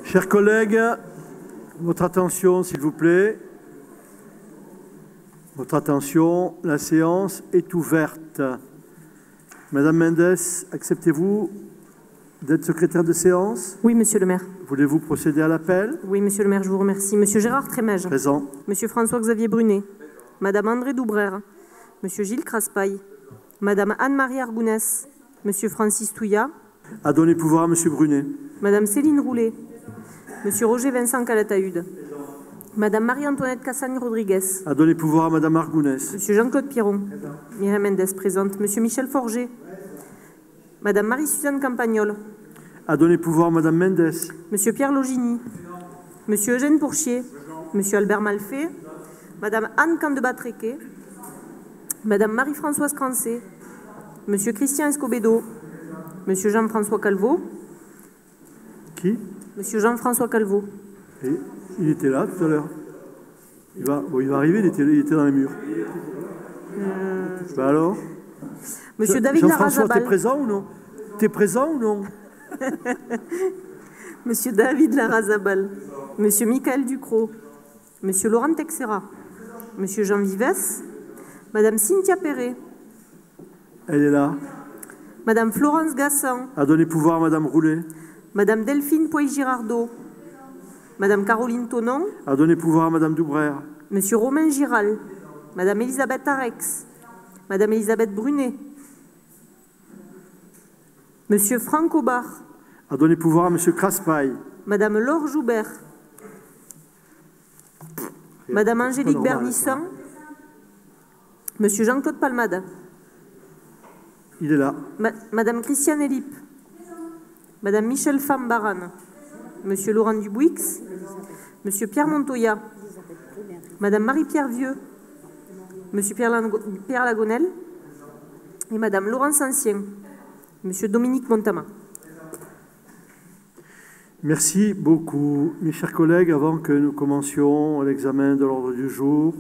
Chers collègues, votre attention s'il vous plaît. Votre attention, la séance est ouverte. Madame Mendes, acceptez-vous d'être secrétaire de séance? Oui, monsieur le maire. Voulez-vous procéder à l'appel? Oui, monsieur le maire, je vous remercie. Monsieur Gérard Trémège. Présent. Monsieur François-Xavier Brunet. Madame André Doubrère. Monsieur Gilles Craspaille. Madame Anne-Marie Argounès. Monsieur Francis Touillat. À donner pouvoir à monsieur Brunet. Madame Céline Roulet. Monsieur Roger Vincent Calatayud. Madame Marie-Antoinette Cassagne-Rodriguez. À donner pouvoir à madame Argounès. Monsieur Jean-Claude Piron. Myriam Mendes présente. Monsieur Michel Forger. Madame Marie-Suzanne Campagnol. À donner pouvoir à madame Mendes. Monsieur Pierre Logini. Monsieur Eugène Pourchier. Monsieur Albert Malfait. Madame Anne Candebat-Tréquet. Madame Marie-Françoise Crancé. Monsieur Christian Escobedo. Monsieur Jean-François Calvo. Qui? Monsieur Jean-François Calvo. Et il était là tout à l'heure. Il va arriver, il était dans les murs. Ben alors? Monsieur David Jean-François, Larrazabal. t'es présent ou non? T'es présent ou non? Monsieur David Larrazabal. Monsieur Michael Ducrot. Monsieur Laurent Texera. Monsieur Jean Vives. Madame Cynthia Perret. Elle est là. Madame Florence Gassan. À donner pouvoir à madame Roulet. Madame Delphine Poy-Girardot. Madame Caroline Tonon. À donner pouvoir à madame Doubrère. Monsieur Romain Giral. Madame Elisabeth Arex. Madame Elisabeth Brunet. Monsieur Franck Aubard. À donner pouvoir à monsieur Craspaille. Madame Laure Joubert. Madame Angélique Bernissan. Monsieur Jean-Claude Palmade. Il est là. Madame Christiane Elip. Madame Michel Fambaran. Monsieur Laurent Dubouix. Monsieur Pierre Montoya. Madame Marie-Pierre Vieux. Monsieur Pierre Lagonel. Et Madame Laurence Ancien. Monsieur Dominique Montama. Merci beaucoup. Mes chers collègues, avant que nous commencions l'examen de l'ordre du jour,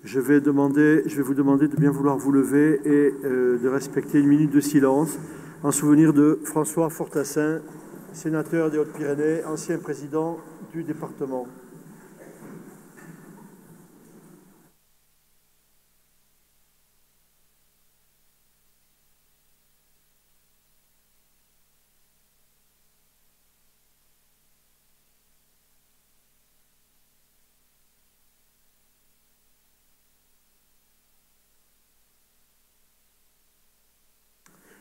je vais vous demander de bien vouloir vous lever et de respecter une minute de silence en souvenir de François Fortassin, sénateur des Hautes-Pyrénées, ancien président du département.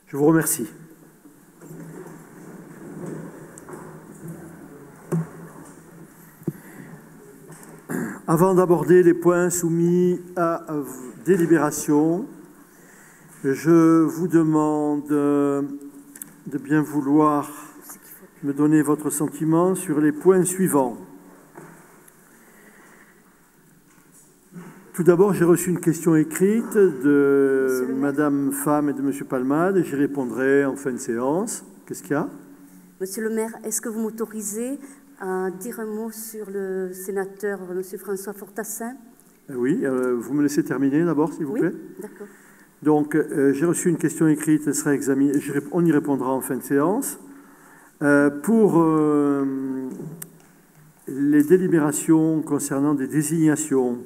Je vous remercie. Avant d'aborder les points soumis à délibération, je vous demande de bien vouloir me donner votre sentiment sur les points suivants. Tout d'abord, j'ai reçu une question écrite de Madame Pham et de Monsieur Palmade et j'y répondrai en fin de séance. Qu'est-ce qu'il y a? Monsieur le maire, est-ce que vous m'autorisez à dire un mot sur le sénateur Monsieur François Fortassin? Oui, vous me laissez terminer d'abord, s'il vous plaît. Oui, d'accord. Donc, j'ai reçu une question écrite, elle sera examinée, on y répondra en fin de séance. Pour les délibérations concernant des désignations,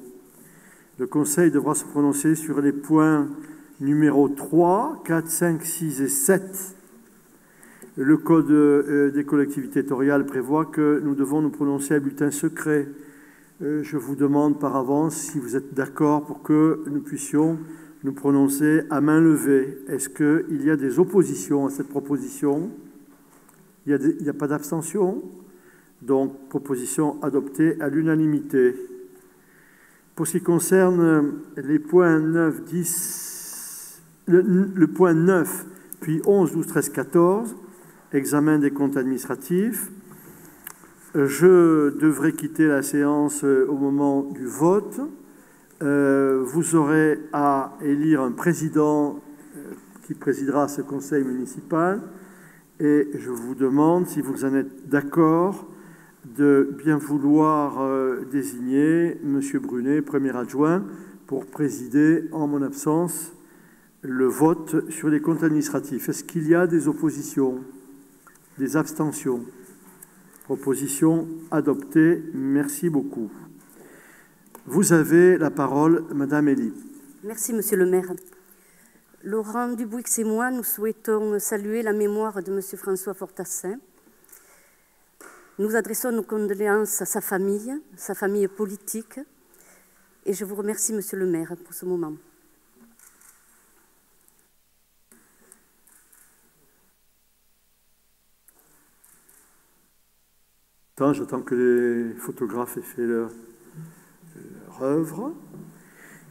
le Conseil devra se prononcer sur les points numéro 3, 4, 5, 6 et 7. Le Code des collectivités territoriales prévoit que nous devons nous prononcer à bulletin secret. Je vous demande par avance si vous êtes d'accord pour que nous puissions nous prononcer à main levée. Est-ce qu'il y a des oppositions à cette proposition? Il n'y a pas d'abstention? Donc, proposition adoptée à l'unanimité. Pour ce qui concerne les points 9, 10, le point 9, puis 11, 12, 13, 14, examen des comptes administratifs, je devrais quitter la séance au moment du vote. Vous aurez à élire un président qui présidera ce conseil municipal et je vous demande, si vous en êtes d'accord, de bien vouloir désigner M. Brunet, premier adjoint, pour présider en mon absence le vote sur les comptes administratifs. Est-ce qu'il y a des oppositions, des abstentions? Proposition adoptée. Merci beaucoup. Vous avez la parole, Madame Elie. Merci, Monsieur le maire. Laurent Dubuix et moi, nous souhaitons saluer la mémoire de Monsieur François Fortassin. Nous adressons nos condoléances à sa famille politique, et je vous remercie, Monsieur le maire, pour ce moment. J'attends que les photographes aient fait leur œuvre.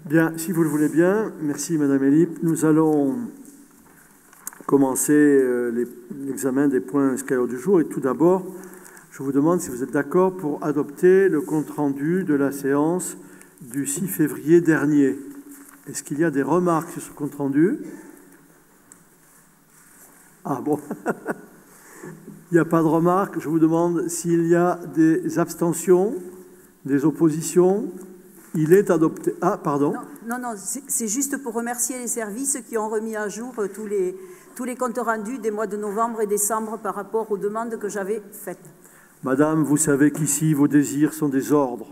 Bien, si vous le voulez bien, merci Madame Elie. Nous allons commencer l'examen des points inscrits à l'ordre du jour. Et tout d'abord, je vous demande si vous êtes d'accord pour adopter le compte-rendu de la séance du 6 février dernier. Est-ce qu'il y a des remarques sur ce compte-rendu? Ah bon. Il n'y a pas de remarques. Je vous demande s'il y a des abstentions, des oppositions. Il est adopté. Ah, pardon. Non, c'est juste pour remercier les services qui ont remis à jour tous les comptes rendus des mois de novembre et décembre par rapport aux demandes que j'avais faites. Madame, vous savez qu'ici, vos désirs sont des ordres.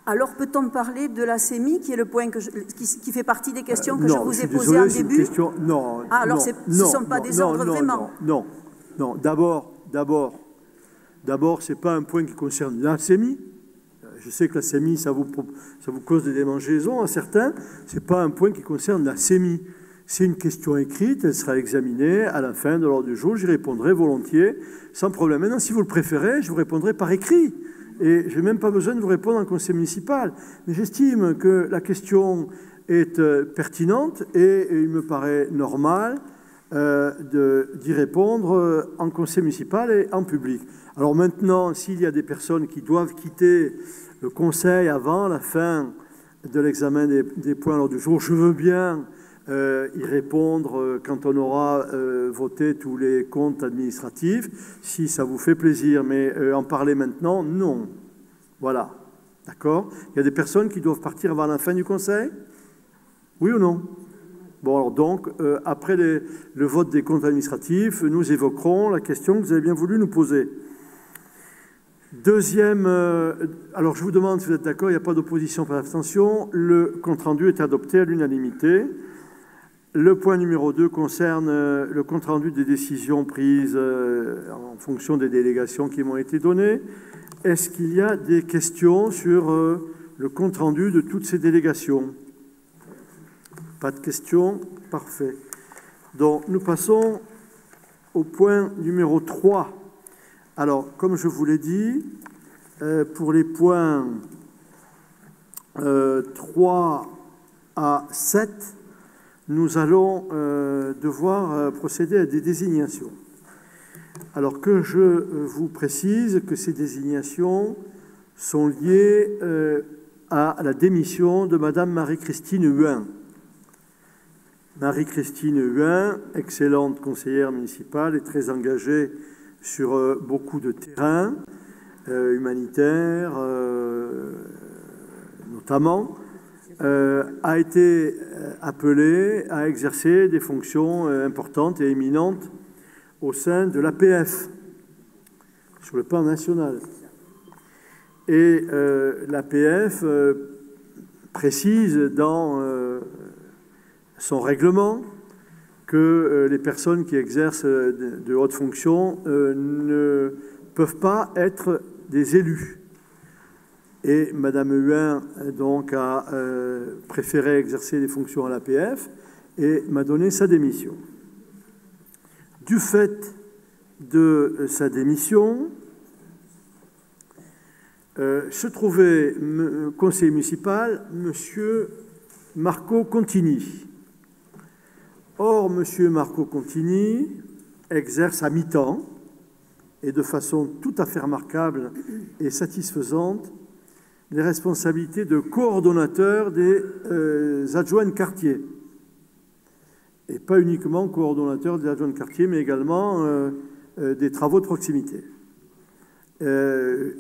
Alors peut-on parler de la CEMI, qui est le point qui fait partie des questions que je vous ai posées en début? Non. Ah, alors ce ne sont pas des ordres vraiment? Non. D'abord, ce n'est pas un point qui concerne la CEMI. Je sais que la CEMI, ça vous cause des démangeaisons à certains. Ce n'est pas un point qui concerne la CEMI. C'est une question écrite, elle sera examinée à la fin de l'ordre du jour. J'y répondrai volontiers, sans problème. Maintenant, si vous le préférez, je vous répondrai par écrit. Et je n'ai même pas besoin de vous répondre en conseil municipal. Mais j'estime que la question est pertinente et il me paraît normal d'y répondre en conseil municipal et en public. Alors maintenant, s'il y a des personnes qui doivent quitter le conseil avant la fin de l'examen des points à l'ordre du jour, je veux bien y répondre quand on aura voté tous les comptes administratifs, si ça vous fait plaisir. Mais en parler maintenant, non. Voilà. D'accord? Il y a des personnes qui doivent partir avant la fin du conseil? Oui ou non? Bon, alors donc, après le vote des comptes administratifs, nous évoquerons la question que vous avez bien voulu nous poser. Deuxième, alors je vous demande si vous êtes d'accord, il n'y a pas d'opposition, pas d'abstention. Le compte-rendu est adopté à l'unanimité. Le point numéro 2 concerne le compte-rendu des décisions prises en fonction des délégations qui m'ont été données. Est-ce qu'il y a des questions sur le compte-rendu de toutes ces délégations? Pas de questions? Parfait. Donc, nous passons au point numéro 3. Alors, comme je vous l'ai dit, pour les points 3 à 7, nous allons devoir procéder à des désignations. Alors que je vous précise que ces désignations sont liées à la démission de Madame Marie-Christine Huin. Marie-Christine Huin, excellente conseillère municipale et très engagée sur beaucoup de terrains humanitaires notamment, a été appelée à exercer des fonctions importantes et éminentes au sein de l'APF, sur le plan national. Et l'APF précise dans son règlement que les personnes qui exercent de hautes fonctions ne peuvent pas être des élus. Et Madame Huin donc a préféré exercer des fonctions à l'APF et m'a donné sa démission. Du fait de sa démission, se trouvait conseiller municipal Monsieur Marco Contini. Or, Monsieur Marco Contini exerce à mi-temps et de façon tout à fait remarquable et satisfaisante les responsabilités de coordonnateur des adjoints de quartier. Et pas uniquement coordonnateur des adjoints de quartier, mais également des travaux de proximité. Je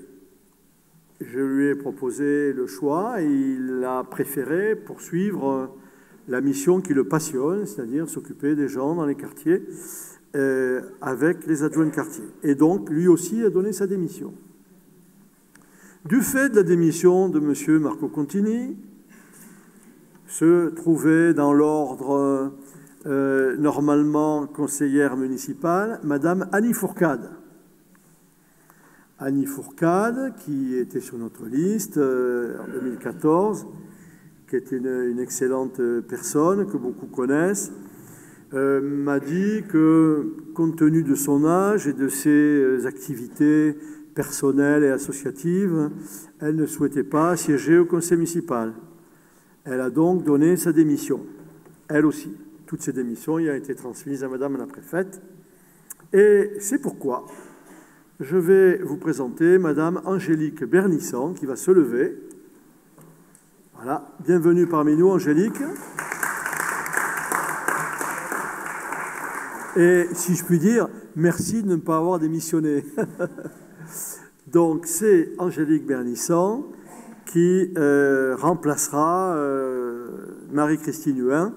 lui ai proposé le choix et il a préféré poursuivre la mission qui le passionne, c'est-à-dire s'occuper des gens dans les quartiers. avec les adjoints de quartier. Et donc, lui aussi a donné sa démission. Du fait de la démission de M. Marco Contini, se trouvait dans l'ordre normalement conseillère municipale, Madame Annie Fourcade. Annie Fourcade, qui était sur notre liste en 2014, qui était une excellente personne que beaucoup connaissent, m'a dit que, compte tenu de son âge et de ses activités personnelles et associatives, elle ne souhaitait pas siéger au conseil municipal. Elle a donc donné sa démission, elle aussi. Toutes ces démissions ont été transmises à Madame la préfète. Et c'est pourquoi je vais vous présenter Madame Angélique Bernisson, qui va se lever. Voilà, bienvenue parmi nous, Angélique. Et si je puis dire, merci de ne pas avoir démissionné. Donc c'est Angélique Bernisson qui remplacera Marie-Christine Huin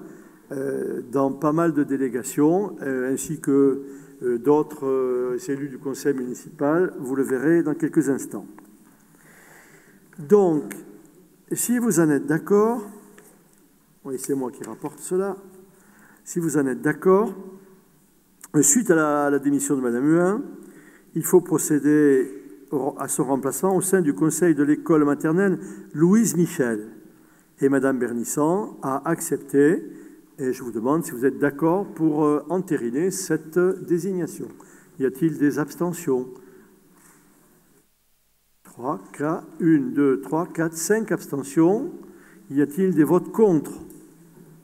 dans pas mal de délégations, ainsi que d'autres élus du conseil municipal. Vous le verrez dans quelques instants. Donc, si vous en êtes d'accord, oui, c'est moi qui rapporte cela, si vous en êtes d'accord, suite à la démission de Mme Huin, il faut procéder à son remplacement au sein du conseil de l'école maternelle Louise Michel. Et Mme Bernisson a accepté, et je vous demande si vous êtes d'accord pour entériner cette désignation. Y a-t-il des abstentions? 3, 4, 1, 2, 3, 4, 5 abstentions. Y a-t-il des votes contre?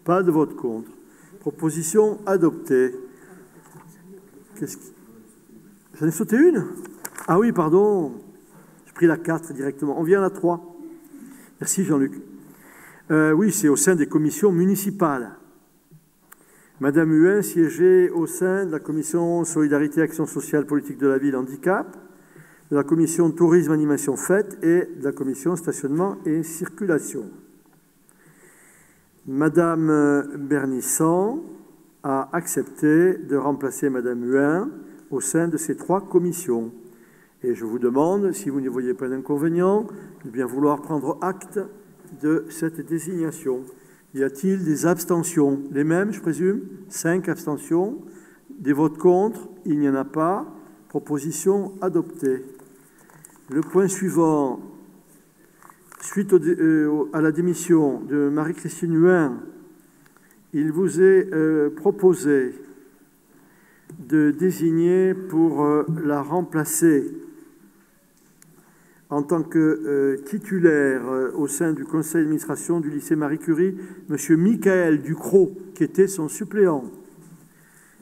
Pas de vote contre. Proposition adoptée. J'en ai sauté une? Ah oui, pardon. J'ai pris la 4 directement. On vient à la 3. Merci Jean-Luc. Oui, c'est au sein des commissions municipales. Madame Huin siégeait au sein de la commission Solidarité, Action sociale, politique de la ville, handicap, de la commission Tourisme, animation, fête et de la commission Stationnement et circulation. Madame Bernisson a accepté de remplacer Madame Huin au sein de ces 3 commissions. Et je vous demande, si vous n'y voyez pas d'inconvénient, de bien vouloir prendre acte de cette désignation. Y a-t-il des abstentions? Les mêmes, je présume? 5 abstentions. Des votes contre? Il n'y en a pas. Proposition adoptée. Le point suivant, suite à la démission de Marie-Christine Huin, il vous est proposé de désigner pour la remplacer en tant que titulaire au sein du conseil d'administration du lycée Marie Curie, M. Michael Ducrot, qui était son suppléant,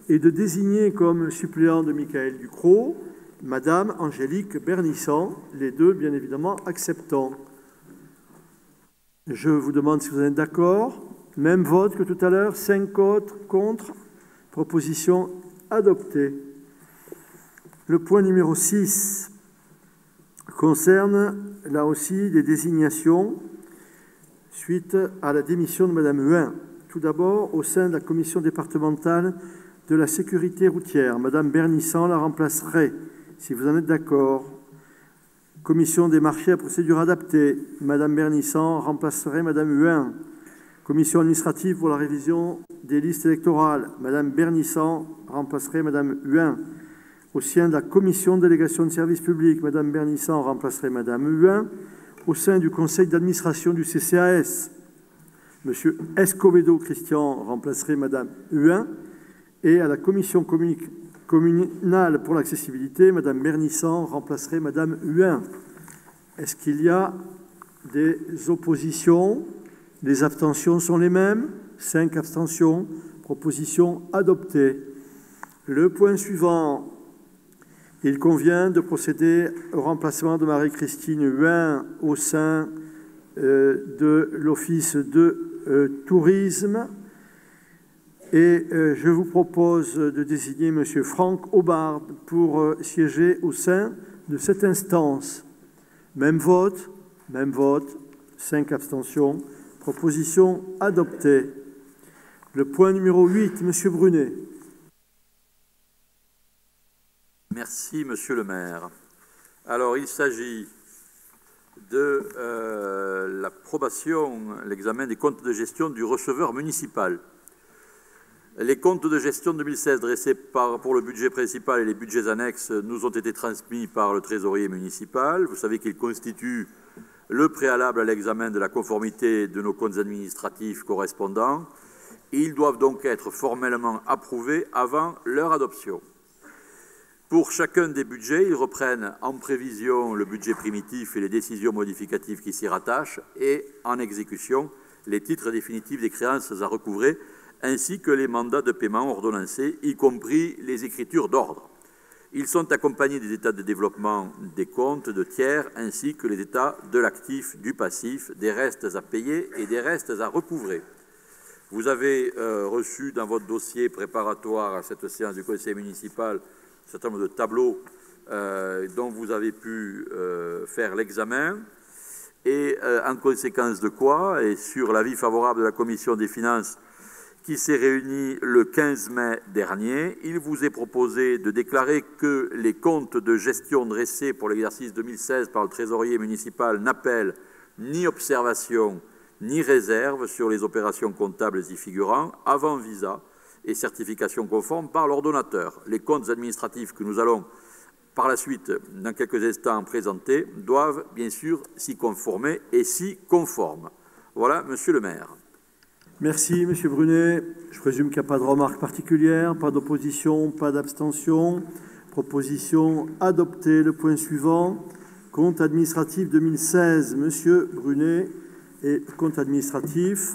et de désigner comme suppléant de Michael Ducrot Madame Angélique Bernisson, les deux bien évidemment acceptant. Je vous demande si vous êtes d'accord. Même vote que tout à l'heure, 5 autres contre. Proposition adoptée. Le point numéro 6 concerne là aussi des désignations suite à la démission de Mme Huin. Tout d'abord, au sein de la commission départementale de la sécurité routière, Mme Bernisson la remplacerait, si vous en êtes d'accord. Commission des marchés à procédure adaptée, Mme Bernisson remplacerait Mme Huin. Commission administrative pour la révision des listes électorales, Mme Bernisson remplacerait Mme Huin. Au sein de la commission de délégation de services publics, Mme Bernisson remplacerait Mme Huin. Au sein du conseil d'administration du CCAS, M. Escobedo Christian remplacerait Mme Huin. Et à la commission communale pour l'accessibilité, Mme Bernisson remplacerait Mme Huin. Est-ce qu'il y a des oppositions? Les abstentions sont les mêmes. 5 abstentions. Proposition adoptée. Le point suivant. Il convient de procéder au remplacement de Marie-Christine Huin au sein de l'Office de tourisme. Et je vous propose de désigner M. Franck Aubard pour siéger au sein de cette instance. Même vote, 5 abstentions. Proposition adoptée. Le point numéro 8, M. Brunet. Merci, Monsieur le maire. Alors, il s'agit de l'approbation, l'examen des comptes de gestion du receveur municipal. Les comptes de gestion 2016 dressés pour le budget principal et les budgets annexes nous ont été transmis par le trésorier municipal. Vous savez qu'ils constituent le préalable à l'examen de la conformité de nos comptes administratifs correspondants. Ils doivent donc être formellement approuvés avant leur adoption. Pour chacun des budgets, ils reprennent en prévision le budget primitif et les décisions modificatives qui s'y rattachent et en exécution les titres définitifs des créances à recouvrer ainsi que les mandats de paiement ordonnancés, y compris les écritures d'ordre. Ils sont accompagnés des états de développement des comptes de tiers ainsi que les états de l'actif, du passif, des restes à payer et des restes à recouvrer. Vous avez reçu dans votre dossier préparatoire à cette séance du conseil municipal un certain nombre de tableaux dont vous avez pu faire l'examen et en conséquence de quoi, et sur l'avis favorable de la commission des finances qui s'est réunie le 15 mai dernier, il vous est proposé de déclarer que les comptes de gestion dressés pour l'exercice 2016 par le trésorier municipal n'appellent ni observation ni réserve sur les opérations comptables y figurant avant visa et certification conforme par l'ordonnateur. Les comptes administratifs que nous allons par la suite, dans quelques instants, présenter, doivent bien sûr s'y conformer et s'y conforment. Voilà, Monsieur le maire. Merci, Monsieur Brunet. Je présume qu'il n'y a pas de remarques particulières, pas d'opposition, pas d'abstention. Proposition adoptée. Le point suivant, compte administratif 2016. Monsieur Brunet et compte administratif.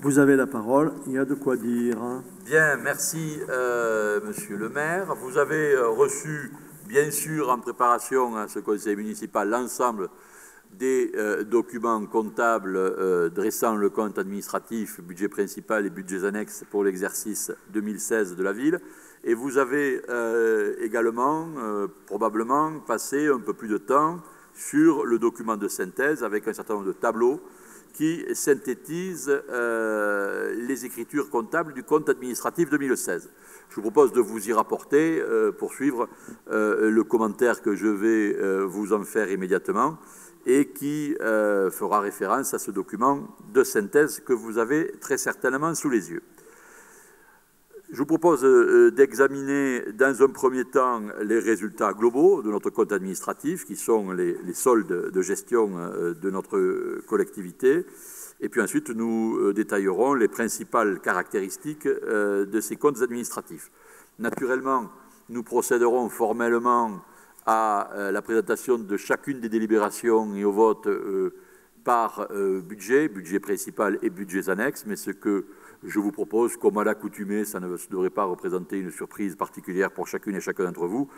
Vous avez la parole. Il y a de quoi dire. Bien, merci, Monsieur le maire. Vous avez reçu, bien sûr, en préparation à ce conseil municipal, l'ensemble des documents comptables dressant le compte administratif, budget principal et budgets annexes pour l'exercice 2016 de la ville. Et vous avez également, probablement, passé un peu plus de temps sur le document de synthèse avec un certain nombre de tableaux qui synthétisent les écritures comptables du compte administratif 2016. Je vous propose de vous y rapporter pour suivre le commentaire que je vais vous en faire immédiatement et qui fera référence à ce document de synthèse que vous avez très certainement sous les yeux. Je vous propose d'examiner dans un premier temps les résultats globaux de notre compte administratif, qui sont les soldes de gestion de notre collectivité. Et puis ensuite, nous détaillerons les principales caractéristiques de ces comptes administratifs. Naturellement, nous procéderons formellement à la présentation de chacune des délibérations et au vote par budget principal et budgets annexes, mais ce que je vous propose, comme à l'accoutumée, ça ne devrait pas représenter une surprise particulière pour chacune et chacun d'entre vous,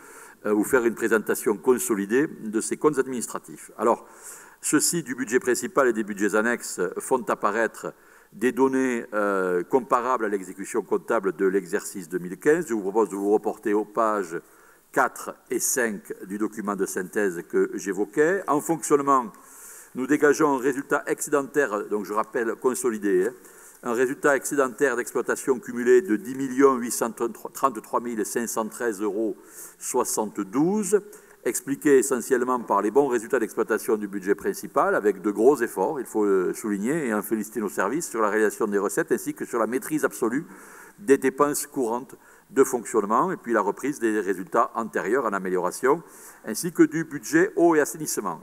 vous faire une présentation consolidée de ces comptes administratifs. Alors, ceux-ci du budget principal et des budgets annexes font apparaître des données comparables à l'exécution comptable de l'exercice 2015. Je vous propose de vous reporter aux pages 4 et 5 du document de synthèse que j'évoquais. En fonctionnement, nous dégageons un résultat excédentaire, donc je rappelle consolidé, un résultat excédentaire d'exploitation cumulé de 10 833 513,72 €, expliqué essentiellement par les bons résultats d'exploitation du budget principal, avec de gros efforts, il faut le souligner, et en féliciter nos services sur la réalisation des recettes, ainsi que sur la maîtrise absolue des dépenses courantes de fonctionnement, et puis la reprise des résultats antérieurs en amélioration, ainsi que du budget eau et assainissement.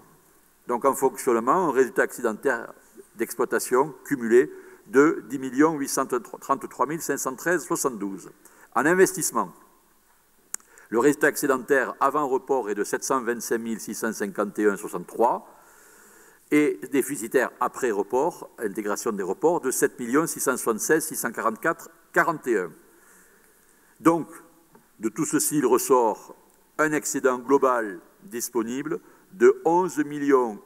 Donc en fonctionnement, un résultat excédentaire d'exploitation cumulé de 10 833 513,72 €. En investissement, le résultat excédentaire avant report est de 725 651,63 € et déficitaire après report, intégration des reports, de 7 676 644,41 €. Donc, de tout ceci, il ressort un excédent global disponible de 11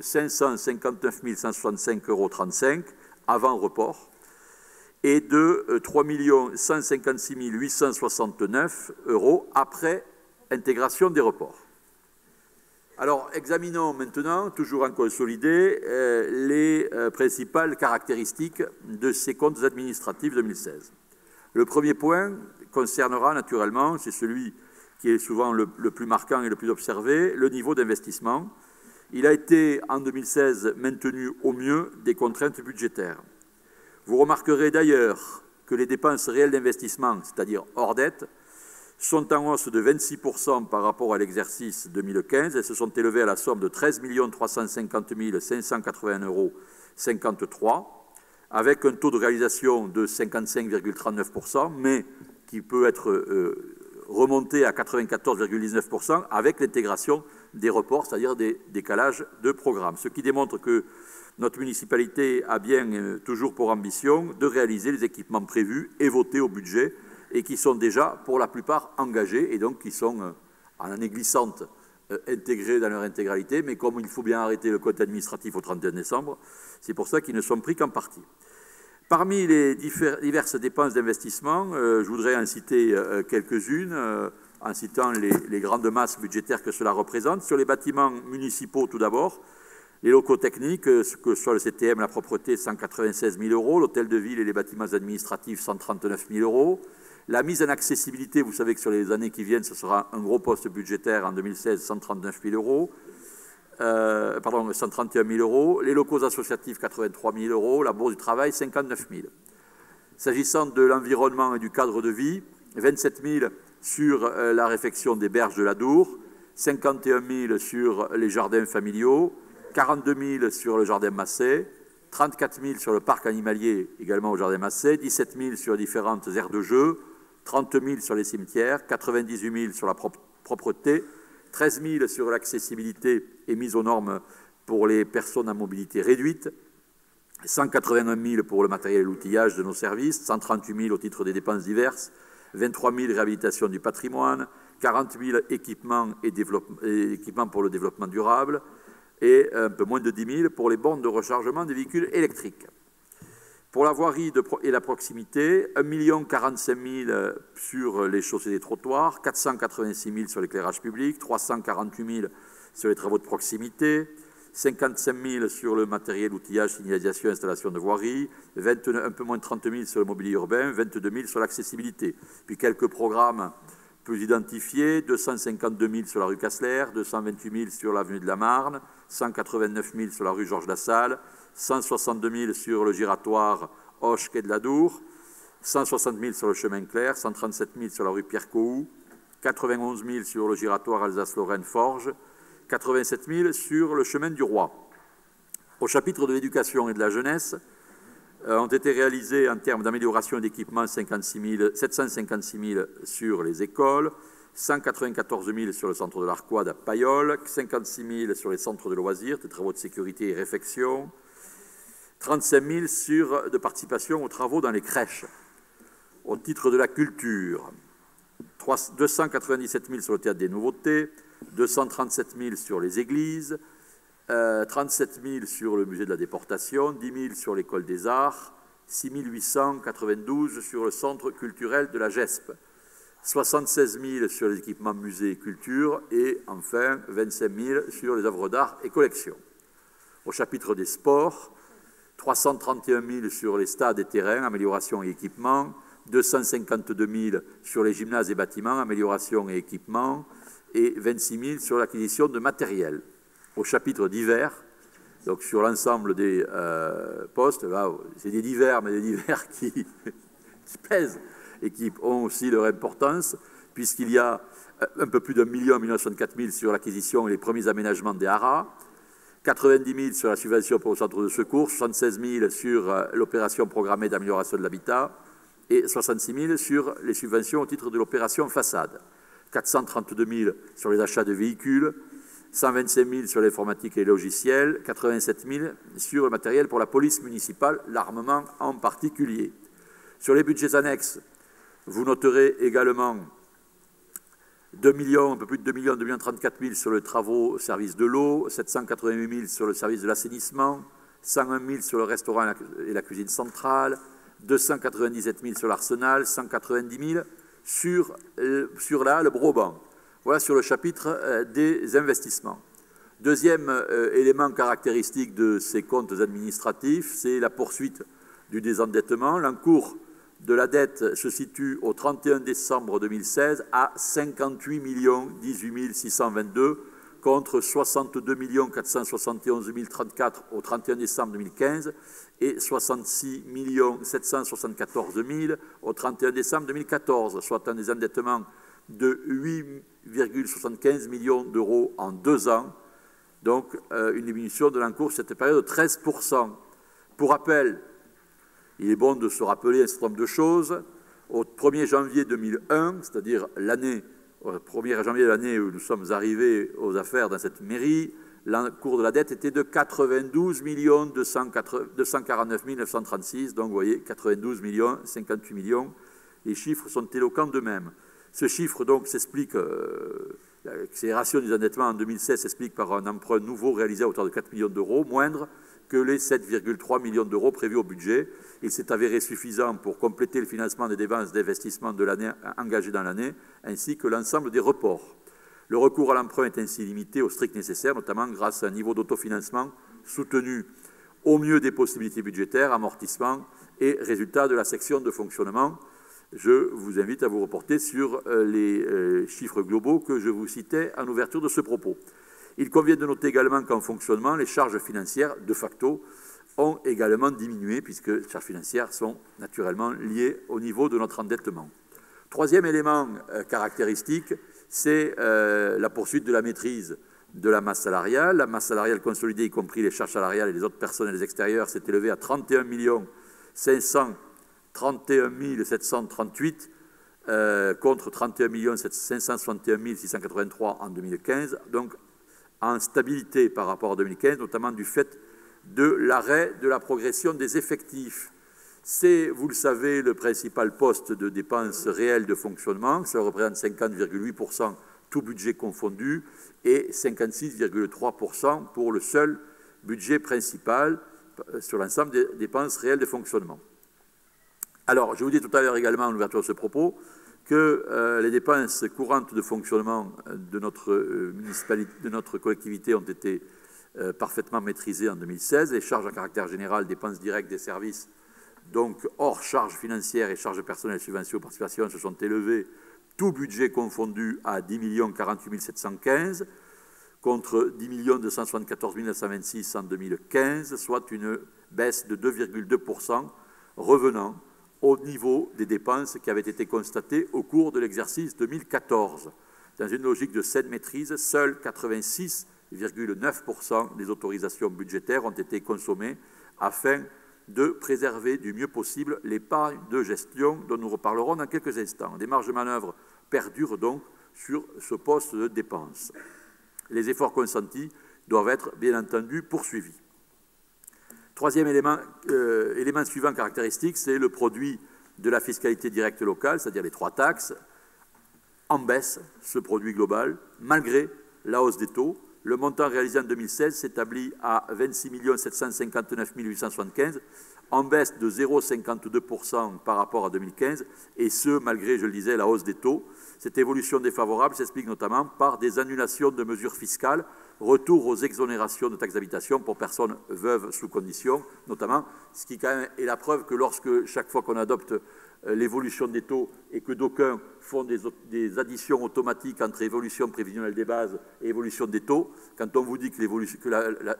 559 165,35 € avant report et de 3 156 869 € après intégration des reports. Alors, examinons maintenant, toujours en consolidé, les principales caractéristiques de ces comptes administratifs 2016. Le premier point concernera naturellement, c'est celui qui est souvent le plus marquant et le plus observé, le niveau d'investissement. Il a été, en 2016, maintenu au mieux des contraintes budgétaires. Vous remarquerez d'ailleurs que les dépenses réelles d'investissement, c'est-à-dire hors dette, sont en hausse de 26% par rapport à l'exercice 2015. Elles se sont élevées à la somme de 13 350 581,53 €, avec un taux de réalisation de 55,39%, mais qui peut être remonté à 94,19% avec l'intégration des reports, c'est-à-dire des décalages de programmes. Ce qui démontre que notre municipalité a bien toujours pour ambition de réaliser les équipements prévus et votés au budget et qui sont déjà pour la plupart engagés et donc qui sont en année glissante intégrés dans leur intégralité, mais comme il faut bien arrêter le compte administratif au 31 décembre, c'est pour ça qu'ils ne sont pris qu'en partie. Parmi les diverses dépenses d'investissement, je voudrais en citer quelques-unes, en citant les grandes masses budgétaires que cela représente. Sur les bâtiments municipaux, tout d'abord, les locaux techniques, que ce soit le CTM, la propreté, 196 000 €, l'hôtel de ville et les bâtiments administratifs, 139 000 €. La mise en accessibilité, vous savez que sur les années qui viennent, ce sera un gros poste budgétaire en 2016, 139 000 €. 131 000 €, les locaux associatifs 83 000 €, la bourse du travail 59 000 €. S'agissant de l'environnement et du cadre de vie, 27 000 sur la réfection des berges de la Dour, 51 000 sur les jardins familiaux, 42 000 sur le jardin Massé, 34 000 sur le parc animalier également au jardin Massé, 17 000 sur différentes aires de jeu, 30 000 sur les cimetières, 98 000 sur la propreté, 13 000 sur l'accessibilité et mise aux normes pour les personnes à mobilité réduite, 181 000 pour le matériel et l'outillage de nos services, 138 000 au titre des dépenses diverses, 23 000 réhabilitation du patrimoine, 40 000 équipements pour le développement durable et un peu moins de 10 000 pour les bornes de rechargement des véhicules électriques. Pour la voirie et la proximité, 1 045 000 sur les chaussées des trottoirs, 486 000 sur l'éclairage public, 348 000 sur les travaux de proximité, 55 000 sur le matériel, outillage, signalisation, installation de voirie, un peu moins de 30 000 sur le mobilier urbain, 22 000 sur l'accessibilité. Puis quelques programmes plus identifiés, 252 000 sur la rue Cassler, 228 000 sur l'avenue de la Marne, 189 000 sur la rue Georges Lassalle, 162 000 sur le giratoire Hoche quai de la Dour, 160 000 sur le chemin Clair, 137 000 sur la rue Pierre-Cohou, 91 000 sur le giratoire Alsace-Lorraine-Forges, 87 000 sur le chemin du Roi. Au chapitre de l'éducation et de la jeunesse, ont été réalisés en termes d'amélioration et d'équipement 756 000 sur les écoles, 194 000 sur le centre de l'Arquoise à Payolle, 56 000 sur les centres de loisirs, des travaux de sécurité et réfection, 35 000 de participation aux travaux dans les crèches. Au titre de la culture, 297 000 sur le théâtre des nouveautés, 237 000 sur les églises, 37 000 sur le musée de la déportation, 10 000 sur l'école des arts, 6 892 sur le centre culturel de la GESP, 76 000 sur les équipements musées et culture et enfin 25 000 sur les œuvres d'art et collections. Au chapitre des sports, 331 000 sur les stades et terrains, amélioration et équipement, 252 000 sur les gymnases et bâtiments, amélioration et équipement, et 26 000 sur l'acquisition de matériel. Au chapitre divers, donc sur l'ensemble des postes, là, c'est des divers, mais des divers qui pèsent et qui ont aussi leur importance, puisqu'il y a un peu plus d'1 964 000 sur l'acquisition et les premiers aménagements des haras, 90 000 sur la subvention pour le centre de secours, 76 000 sur l'opération programmée d'amélioration de l'habitat et 66 000 sur les subventions au titre de l'opération façade, 432 000 sur les achats de véhicules, 125 000 sur l'informatique et les logiciels, 87 000 sur le matériel pour la police municipale, l'armement en particulier. Sur les budgets annexes, vous noterez également 2 millions, un peu plus de 2 234 000 sur le travaux service de l'eau, 788 000 sur le service de l'assainissement, 101 000 sur le restaurant et la cuisine centrale, 297 000 sur l'arsenal, 190 000 sur le Broban. Voilà sur le chapitre des investissements. Deuxième élément caractéristique de ces comptes administratifs, c'est la poursuite du désendettement. L'encours de la dette se situe au 31 décembre 2016 à 58 18 622 contre 62 471 034 au 31 décembre 2015 et 66 774 000 au 31 décembre 2014, soit un désendettement de 8,75 millions d'euros en 2 ans, donc une diminution de l'encours sur cette période de 13%. Pour rappel, il est bon de se rappeler un certain nombre de choses. Au 1er janvier 2001, c'est-à-dire l'année, au 1er janvier de l'année où nous sommes arrivés aux affaires dans cette mairie, l'encours de la dette était de 92 249 936, donc vous voyez, 92 millions, 58 millions, les chiffres sont éloquents d'eux-mêmes. Ce chiffre donc s'explique, l'accélération des endettements en 2016 s'explique par un emprunt nouveau réalisé à hauteur de 4 millions d'euros, moindre que les 7,3 millions d'euros prévus au budget. Il s'est avéré suffisant pour compléter le financement des dépenses d'investissement de l'année engagées dans l'année, ainsi que l'ensemble des reports. Le recours à l'emprunt est ainsi limité au strict nécessaire, notamment grâce à un niveau d'autofinancement soutenu au mieux des possibilités budgétaires, amortissement et résultats de la section de fonctionnement. Je vous invite à vous reporter sur les chiffres globaux que je vous citais en ouverture de ce propos. Il convient de noter également qu'en fonctionnement, les charges financières, de facto, ont également diminué, puisque les charges financières sont naturellement liées au niveau de notre endettement. Troisième élément caractéristique, c'est la poursuite de la maîtrise de la masse salariale. La masse salariale consolidée, y compris les charges salariales et les autres personnels extérieurs, s'est élevée à 31 531 738 contre 31 561 683 en 2015, donc en stabilité par rapport à 2015, notamment du fait de l'arrêt de la progression des effectifs. C'est, vous le savez, le principal poste de dépenses réelles de fonctionnement. Ça représente 50,8% tout budget confondu et 56,3% pour le seul budget principal sur l'ensemble des dépenses réelles de fonctionnement. Alors, je vous dis tout à l'heure également en ouverture de ce propos que les dépenses courantes de fonctionnement de notre collectivité ont été parfaitement maîtrisées en 2016. Les charges à caractère général, dépenses directes des services, donc hors charges financières et charges personnelles, subventions, participations, se sont élevées, tout budget confondu, à 10 48 715 contre 10 274 926 en 2015, soit une baisse de 2,2%, revenant au niveau des dépenses qui avaient été constatées au cours de l'exercice 2014. Dans une logique de saine maîtrise, seuls 86,9% des autorisations budgétaires ont été consommées afin de préserver du mieux possible l'épargne de gestion dont nous reparlerons dans quelques instants. Des marges de manœuvre perdurent donc sur ce poste de dépenses. Les efforts consentis doivent être bien entendu poursuivis. Troisième élément suivant caractéristique, c'est le produit de la fiscalité directe locale, c'est-à-dire les 3 taxes, en baisse, ce produit global, malgré la hausse des taux. Le montant réalisé en 2016 s'établit à 26 759 875, en baisse de 0,52% par rapport à 2015, et ce, malgré, je le disais, la hausse des taux. Cette évolution défavorable s'explique notamment par des annulations de mesures fiscales, retour aux exonérations de taxes d'habitation pour personnes veuves sous condition, notamment, ce qui quand même est la preuve que lorsque, chaque fois qu'on adopte l'évolution des taux et que d'aucuns font des additions automatiques entre évolution prévisionnelle des bases et évolution des taux, quand on vous dit que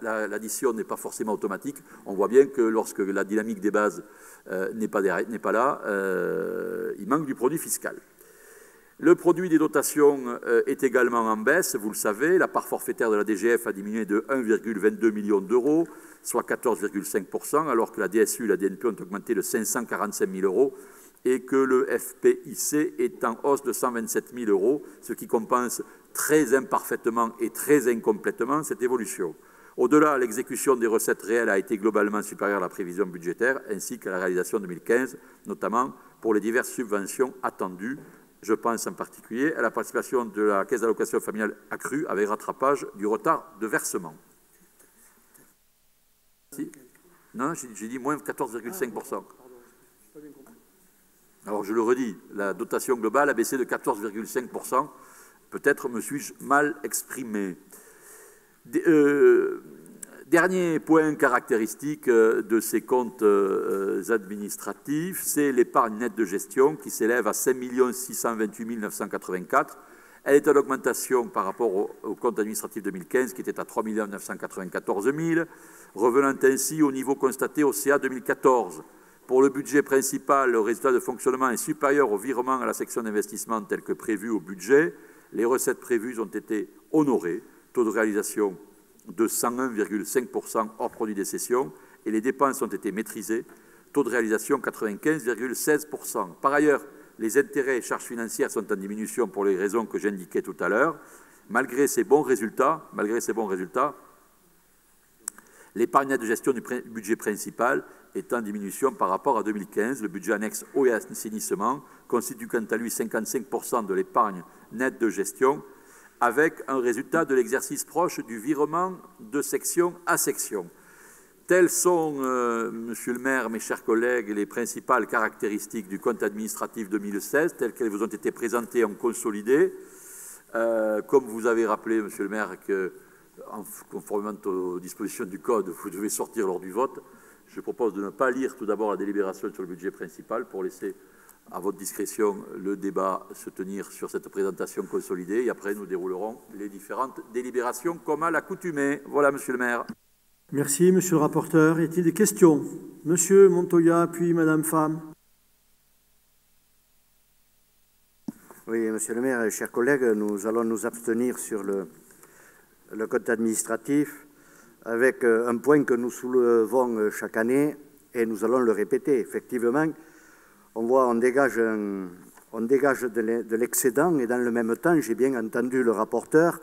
l'addition n'est pas forcément automatique, on voit bien que lorsque la dynamique des bases n'est pas là, il manque du produit fiscal. Le produit des dotations est également en baisse, vous le savez. La part forfaitaire de la DGF a diminué de 1,22 million d'euros, soit 14,5%, alors que la DSU et la DNP ont augmenté de 545 000 euros et que le FPIC est en hausse de 127 000 euros, ce qui compense très imparfaitement et très incomplètement cette évolution. Au-delà, l'exécution des recettes réelles a été globalement supérieure à la prévision budgétaire ainsi qu'à la réalisation 2015, notamment pour les diverses subventions attendues. Je pense en particulier à la participation de la Caisse d'allocation familiale accrue avec rattrapage du retard de versement. Si. Non, j'ai dit moins 14,5%. Alors je le redis, la dotation globale a baissé de 14,5%. Peut-être me suis-je mal exprimé. Dernier point caractéristique de ces comptes administratifs, c'est l'épargne nette de gestion qui s'élève à 5 628 984. Elle est en augmentation par rapport au compte administratif 2015 qui était à 3 994 000, revenant ainsi au niveau constaté au CA 2014. Pour le budget principal, le résultat de fonctionnement est supérieur au virement à la section d'investissement tel que prévu au budget. Les recettes prévues ont été honorées, taux de réalisation de 101,5% hors produit des cessions, et les dépenses ont été maîtrisées, taux de réalisation 95,16%. Par ailleurs, les intérêts et charges financières sont en diminution pour les raisons que j'indiquais tout à l'heure. Malgré ces bons résultats, l'épargne nette de gestion du budget principal est en diminution par rapport à 2015. Le budget annexe eau et assainissement constitue quant à lui 55% de l'épargne nette de gestion, avec un résultat de l'exercice proche du virement de section à section. Telles sont, Monsieur le maire, mes chers collègues, les principales caractéristiques du compte administratif 2016, telles qu'elles vous ont été présentées en consolidé. Comme vous avez rappelé, Monsieur le maire, que, conformément aux dispositions du Code, vous devez sortir lors du vote, je propose de ne pas lire tout d'abord la délibération sur le budget principal pour laisser à votre discrétion le débat se tenir sur cette présentation consolidée et après nous déroulerons les différentes délibérations comme à l'accoutumée. Voilà, Monsieur le maire. Merci, Monsieur le rapporteur. Y a-t-il des questions? Monsieur Montoya, puis Madame Pham. Oui, Monsieur le maire, chers collègues, nous allons nous abstenir sur le compte administratif avec un point que nous soulevons chaque année et nous allons le répéter. Effectivement, on dégage de l'excédent et dans le même temps, j'ai bien entendu le rapporteur,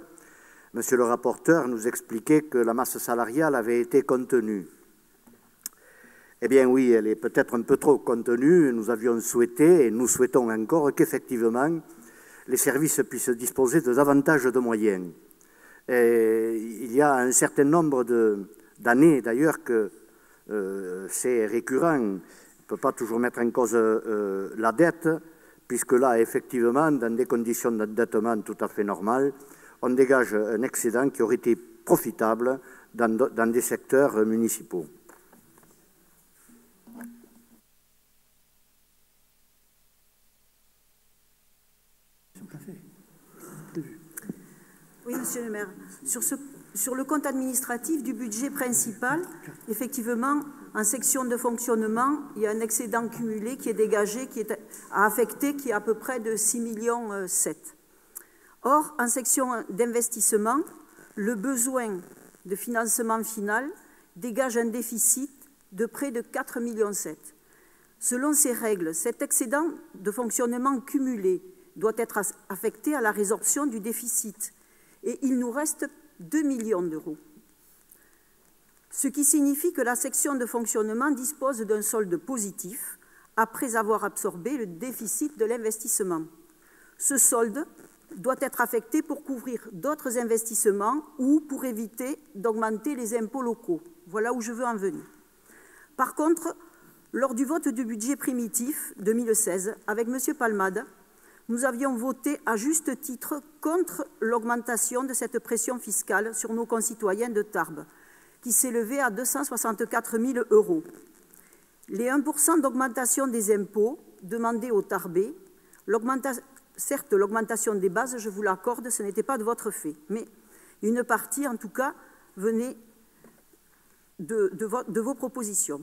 Monsieur le rapporteur, nous expliquer que la masse salariale avait été contenue. Eh bien oui, elle est peut-être un peu trop contenue. Nous avions souhaité, et nous souhaitons encore, qu'effectivement, les services puissent disposer de davantage de moyens. Et il y a un certain nombre d'années, d'ailleurs, que c'est récurrent. On ne peut pas toujours mettre en cause la dette, puisque là, effectivement, dans des conditions d'endettement tout à fait normales, on dégage un excédent qui aurait été profitable dans des secteurs municipaux. Oui, Monsieur le maire. Sur le compte administratif du budget principal, effectivement, en section de fonctionnement, il y a un excédent cumulé qui est dégagé, qui est affecté, qui est à peu près de 6,7 millions. Or, en section d'investissement, le besoin de financement final dégage un déficit de près de 4,7 millions. Selon ces règles, cet excédent de fonctionnement cumulé doit être affecté à la résorption du déficit. Et il nous reste 2 millions d'euros. Ce qui signifie que la section de fonctionnement dispose d'un solde positif après avoir absorbé le déficit de l'investissement. Ce solde doit être affecté pour couvrir d'autres investissements ou pour éviter d'augmenter les impôts locaux. Voilà où je veux en venir. Par contre, lors du vote du budget primitif 2016, avec M. Palmade, nous avions voté à juste titre contre l'augmentation de cette pression fiscale sur nos concitoyens de Tarbes, qui s'élevait à 264 000 €. Les 1% d'augmentation des impôts demandés aux Tarbais, certes, l'augmentation des bases, je vous l'accorde, ce n'était pas de votre fait, mais une partie, en tout cas, venait de vos propositions.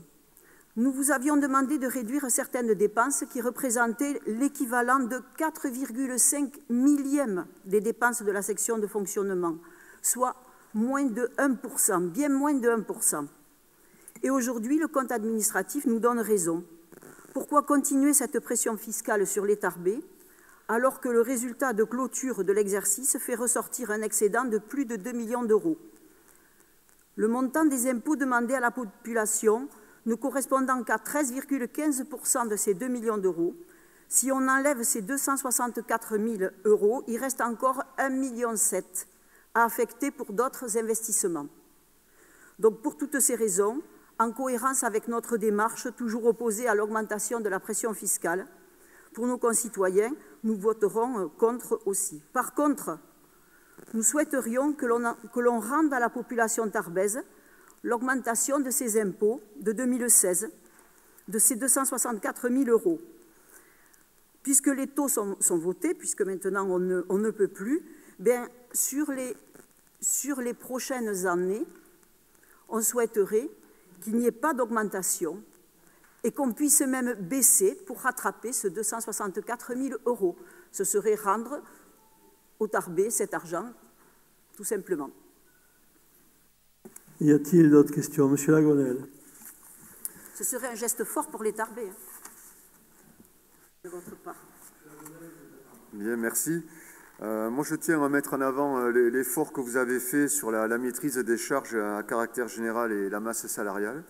Nous vous avions demandé de réduire certaines dépenses qui représentaient l'équivalent de 4,5 millièmes des dépenses de la section de fonctionnement, soit moins de 1%, bien moins de 1%. Et aujourd'hui, le compte administratif nous donne raison. Pourquoi continuer cette pression fiscale sur les Tarbais alors que le résultat de clôture de l'exercice fait ressortir un excédent de plus de 2 millions d'euros? Le montant des impôts demandés à la population ne correspondant qu'à 13,15% de ces 2 millions d'euros, si on enlève ces 264 000 €, il reste encore 1,7 million à affecter pour d'autres investissements. Donc, pour toutes ces raisons, en cohérence avec notre démarche, toujours opposée à l'augmentation de la pression fiscale, pour nos concitoyens, nous voterons contre aussi. Par contre, nous souhaiterions que l'on rende à la population tarbaise l'augmentation de ces impôts de 2016, de ces 264 000 €. Puisque les taux sont votés, puisque maintenant on ne peut plus, bien, sur les prochaines années, on souhaiterait qu'il n'y ait pas d'augmentation et qu'on puisse même baisser pour rattraper ce 264 000 €. Ce serait rendre au Tarbais cet argent, tout simplement. Y a-t-il d'autres questions? Monsieur Lagonel. Ce serait un geste fort pour les Tarbais, de votre part. Bien, merci. Moi, je tiens à mettre en avant l'effort que vous avez fait sur la maîtrise des charges à caractère général et la masse salariale.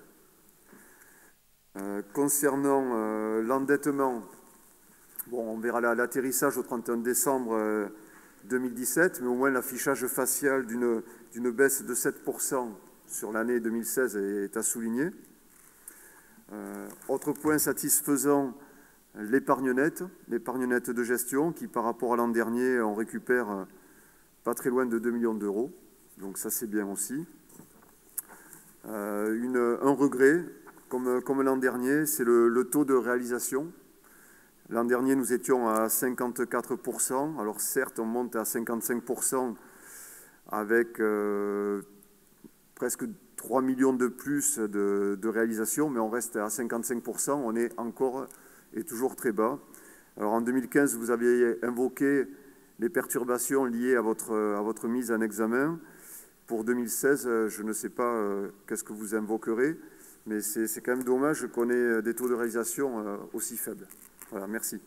Concernant l'endettement, bon, on verra l'atterrissage au 31 décembre 2017, mais au moins l'affichage facial d'une baisse de 7% sur l'année 2016 est à souligner. Autre point satisfaisant, l'épargne nette de gestion qui, par rapport à l'an dernier, on récupère pas très loin de 2 millions d'euros. Donc ça, c'est bien aussi. Un regret, comme l'an dernier, c'est le taux de réalisation. L'an dernier, nous étions à 54%. Alors certes, on monte à 55% avec presque 3 millions de plus de réalisation, mais on reste à 55%. On est encore et toujours très bas. Alors en 2015, vous aviez invoqué les perturbations liées à votre mise en examen. Pour 2016, je ne sais pas qu'est-ce que vous invoquerez, mais c'est quand même dommage qu'on ait des taux de réalisation aussi faibles. Voilà, merci.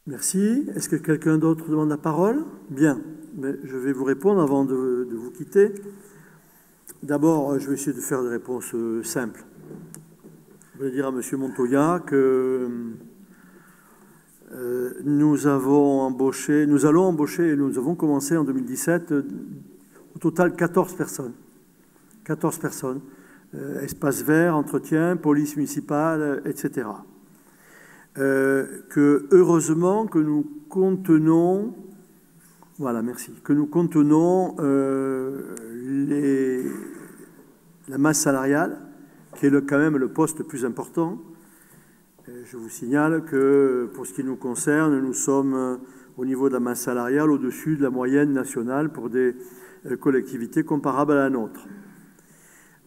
Merci. Est-ce que quelqu'un d'autre demande la parole? Bien, mais je vais vous répondre avant de vous quitter. D'abord, je vais essayer de faire des réponses simples. Je voulais dire à M. Montoya que nous allons embaucher et nous avons commencé en 2017 au total 14 personnes. 14 personnes. Espace vert, entretien, police municipale, etc. Que heureusement que nous contenons, voilà, merci, que nous contenons la masse salariale, qui est quand même le poste le plus important. Je vous signale que pour ce qui nous concerne, nous sommes au niveau de la masse salariale au-dessus de la moyenne nationale pour des collectivités comparables à la nôtre.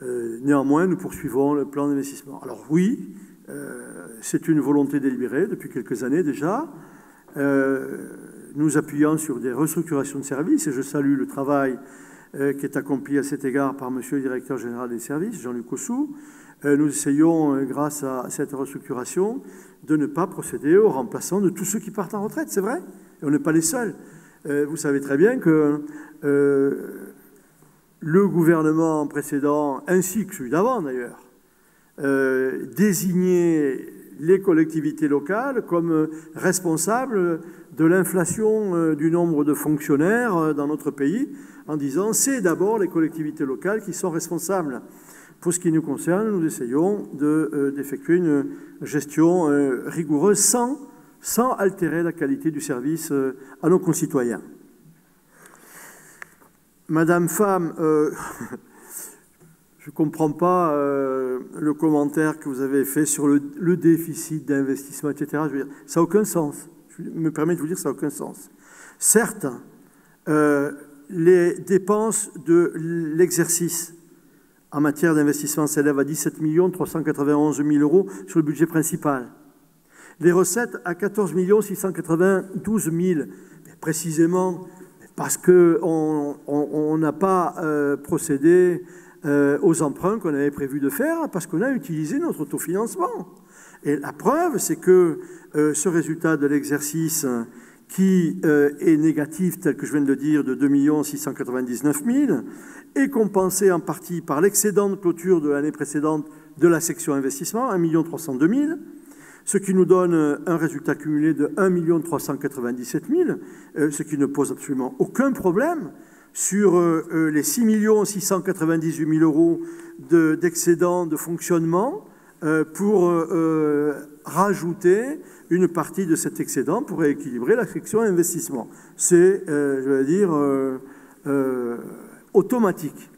Néanmoins, nous poursuivons le plan d'investissement. Alors oui, c'est une volonté délibérée depuis quelques années déjà, nous appuyant sur des restructurations de services, et je salue le travail qui est accompli à cet égard par Monsieur le Directeur Général des Services, Jean-Luc Ossou. Nous essayons, grâce à cette restructuration, de ne pas procéder au remplacement de tous ceux qui partent en retraite, c'est vrai, et on n'est pas les seuls. Vous savez très bien que le gouvernement précédent, ainsi que celui d'avant d'ailleurs, désignait les collectivités locales comme responsables de l'inflation du nombre de fonctionnaires dans notre pays, en disant c'est d'abord les collectivités locales qui sont responsables. Pour ce qui nous concerne, nous essayons d'effectuer une gestion rigoureuse sans altérer la qualité du service à nos concitoyens. Madame Pham, je ne comprends pas le commentaire que vous avez fait sur le déficit d'investissement, etc. Je veux dire, ça n'a aucun sens. Je me permets de vous dire que ça n'a aucun sens. Certes, les dépenses de l'exercice en matière d'investissement s'élèvent à 17 391 000 € sur le budget principal. Les recettes à 14 692 000, mais précisément parce qu'on n'a pas procédé aux emprunts qu'on avait prévu de faire, parce qu'on a utilisé notre autofinancement. Et la preuve, c'est que ce résultat de l'exercice qui est négatif, tel que je viens de le dire, de 2 699 000, est compensé en partie par l'excédent de clôture de l'année précédente de la section investissement, 1 302 000, ce qui nous donne un résultat cumulé de 1 397 000, ce qui ne pose absolument aucun problème sur les 6 698 000 € d'excédent de fonctionnement pour rajouter une partie de cet excédent pour rééquilibrer la section investissement. C'est, je vais dire, automatique.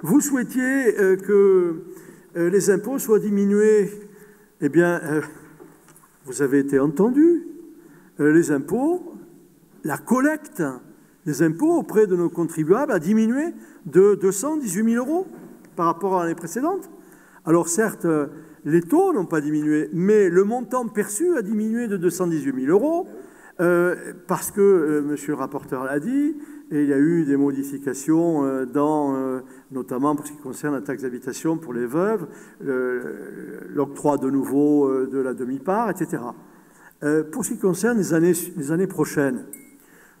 Vous souhaitiez que les impôts soient diminués. Eh bien, vous avez été entendu. Les impôts, la collecte des impôts auprès de nos contribuables a diminué de 218 000 € par rapport à l'année précédente. Alors certes, les taux n'ont pas diminué, mais le montant perçu a diminué de 218 000 € parce que, monsieur le rapporteur l'a dit, et il y a eu des modifications notamment pour ce qui concerne la taxe d'habitation pour les veuves, l'octroi de nouveau de la demi-part, etc. Pour ce qui concerne les années prochaines,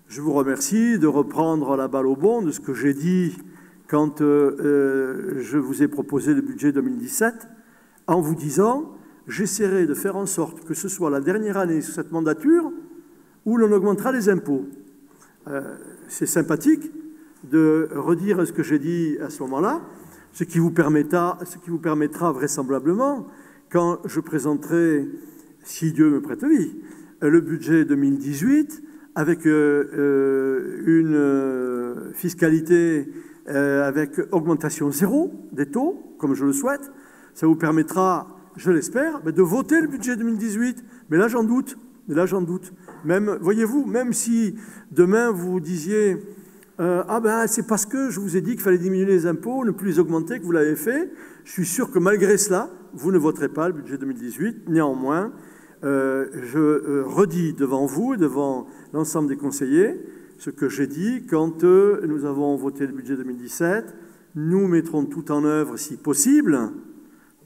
je vous remercie de reprendre la balle au bond de ce que j'ai dit quand je vous ai proposé le budget 2017, en vous disant « j'essaierai de faire en sorte que ce soit la dernière année sous cette mandature où l'on augmentera les impôts ». C'est sympathique de redire ce que j'ai dit à ce moment-là, ce qui vous permettra vraisemblablement, quand je présenterai, si Dieu me prête vie, le budget 2018, avec une fiscalité avec augmentation zéro des taux, comme je le souhaite, ça vous permettra, je l'espère, de voter le budget 2018. Mais là, j'en doute. Même, voyez-vous, même si demain vous disiez c'est parce que je vous ai dit qu'il fallait diminuer les impôts, ne plus les augmenter, que vous l'avez fait, je suis sûr que malgré cela, vous ne voterez pas le budget 2018. Néanmoins, je redis devant vous et devant l'ensemble des conseillers ce que j'ai dit quand nous avons voté le budget 2017. Nous mettrons tout en œuvre, si possible,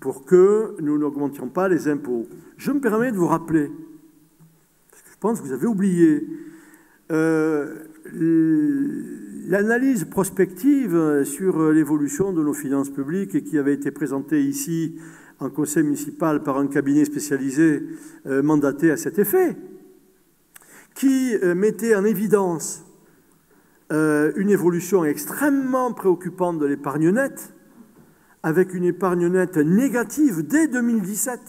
pour que nous n'augmentions pas les impôts. Je me permets de vous rappeler, parce que je pense que vous avez oublié, l'analyse prospective sur l'évolution de nos finances publiques et qui avait été présentée ici en conseil municipal par un cabinet spécialisé mandaté à cet effet, qui mettait en évidence une évolution extrêmement préoccupante de l'épargne nette, avec une épargne nette négative dès 2017,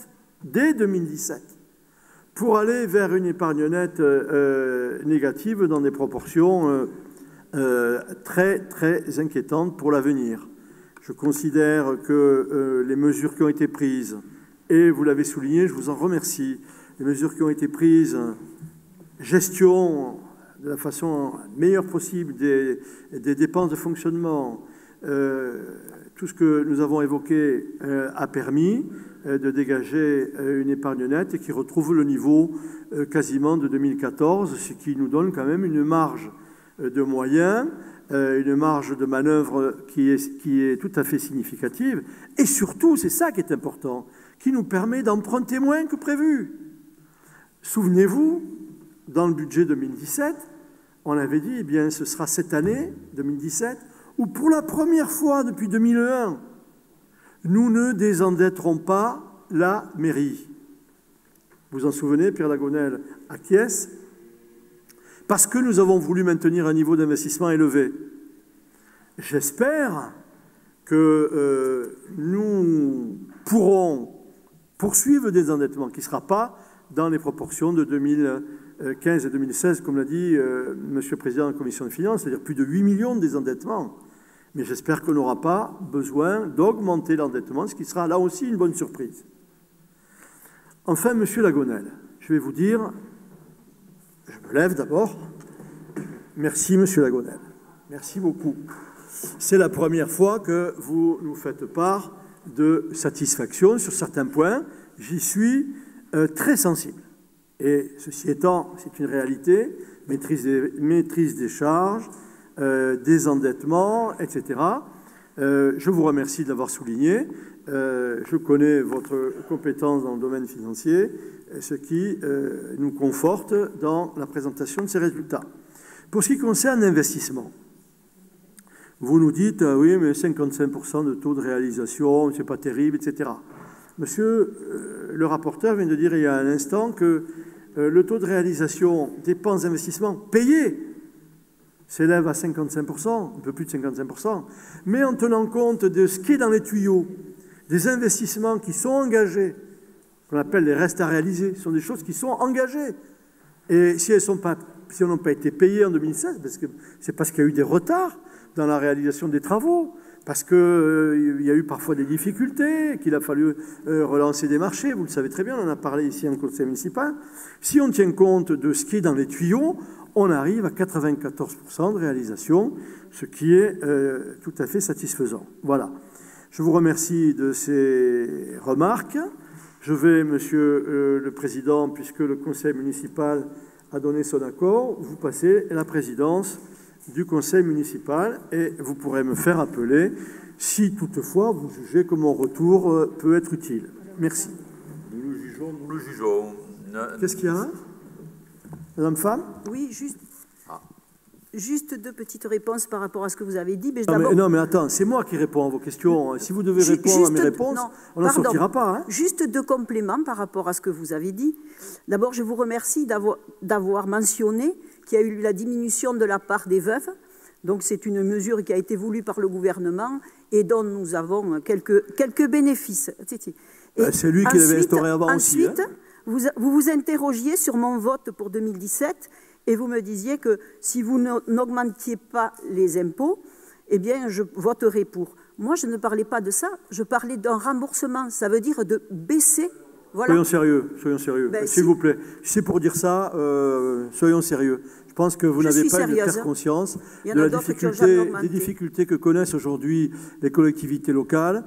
pour aller vers une épargne nette négative dans des proportions très, très inquiétantes pour l'avenir. Je considère que les mesures qui ont été prises, et vous l'avez souligné, je vous en remercie, les mesures qui ont été prises, gestion de la façon meilleure possible des dépenses de fonctionnement, tout ce que nous avons évoqué a permis de dégager une épargne nette et qui retrouve le niveau quasiment de 2014, ce qui nous donne quand même une marge de moyens, une marge de manœuvre qui est tout à fait significative, et surtout, c'est ça qui est important, qui nous permet d'emprunter moins que prévu. Souvenez-vous, dans le budget 2017, on avait dit, eh bien, ce sera cette année, 2017, où pour la première fois depuis 2001, nous ne désendetterons pas la mairie. Vous vous en souvenez, Pierre Lagonel acquiesce, parce que nous avons voulu maintenir un niveau d'investissement élevé. J'espère que nous pourrons poursuivre le désendettement, qui ne sera pas dans les proportions de 2015 et 2016, comme l'a dit Monsieur le Président de la Commission des Finances, c'est-à-dire plus de 8 millions de désendettements. Mais j'espère qu'on n'aura pas besoin d'augmenter l'endettement, ce qui sera là aussi une bonne surprise. Enfin, Monsieur Lagonel, je vais vous dire, je me lève d'abord. Merci, Monsieur Lagonel. Merci beaucoup. C'est la première fois que vous nous faites part de satisfaction sur certains points. J'y suis très sensible. Et ceci étant, c'est une réalité, maîtrise des charges, désendettement, etc. Je vous remercie de l'avoir souligné. Je connais votre compétence dans le domaine financier, ce qui nous conforte dans la présentation de ces résultats. Pour ce qui concerne l'investissement, vous nous dites, oui, mais 55% de taux de réalisation, c'est pas terrible, etc. Monsieur le rapporteur vient de dire il y a un instant que le taux de réalisation dépenses d'investissement payées s'élève à 55%, un peu plus de 55%, mais en tenant compte de ce qui est dans les tuyaux, des investissements qui sont engagés, qu'on appelle les restes à réaliser, ce sont des choses qui sont engagées. Et si elles n'ont pas été payées en 2016, c'est parce qu'il y a eu des retards, dans la réalisation des travaux, parce qu'il y a eu parfois des difficultés, qu'il a fallu relancer des marchés, vous le savez très bien, on en a parlé ici en conseil municipal. Si on tient compte de ce qui est dans les tuyaux, on arrive à 94% de réalisation, ce qui est tout à fait satisfaisant. Voilà. Je vous remercie de ces remarques. Je vais, Monsieur le Président, puisque le conseil municipal a donné son accord, vous passer la présidence du conseil municipal et vous pourrez me faire appeler si toutefois vous jugez que mon retour peut être utile. Merci. Nous le jugeons. Qu'est-ce qu'il y a? Madame Femme? Oui, juste deux petites réponses par rapport à ce que vous avez dit. Mais non, mais attends, c'est moi qui réponds à vos questions. Si vous devez répondre à mes réponses, on n'en sortira pas. Hein. Juste deux compléments par rapport à ce que vous avez dit. D'abord, je vous remercie d'avoir mentionné qu'il y a eu la diminution de la part des veuves. Donc, c'est une mesure qui a été voulue par le gouvernement et dont nous avons quelques bénéfices. C'est lui qui l'avait instauré avant aussi. Ensuite, vous vous interrogiez sur mon vote pour 2017 et vous me disiez que si vous n'augmentiez pas les impôts, eh bien, je voterai pour. Moi, je ne parlais pas de ça, je parlais d'un remboursement. Ça veut dire de baisser. Voilà. Soyons sérieux, s'il vous plaît. Si c'est pour dire ça, soyons sérieux. Je pense que vous n'avez pas une claire conscience des difficultés que connaissent aujourd'hui les collectivités locales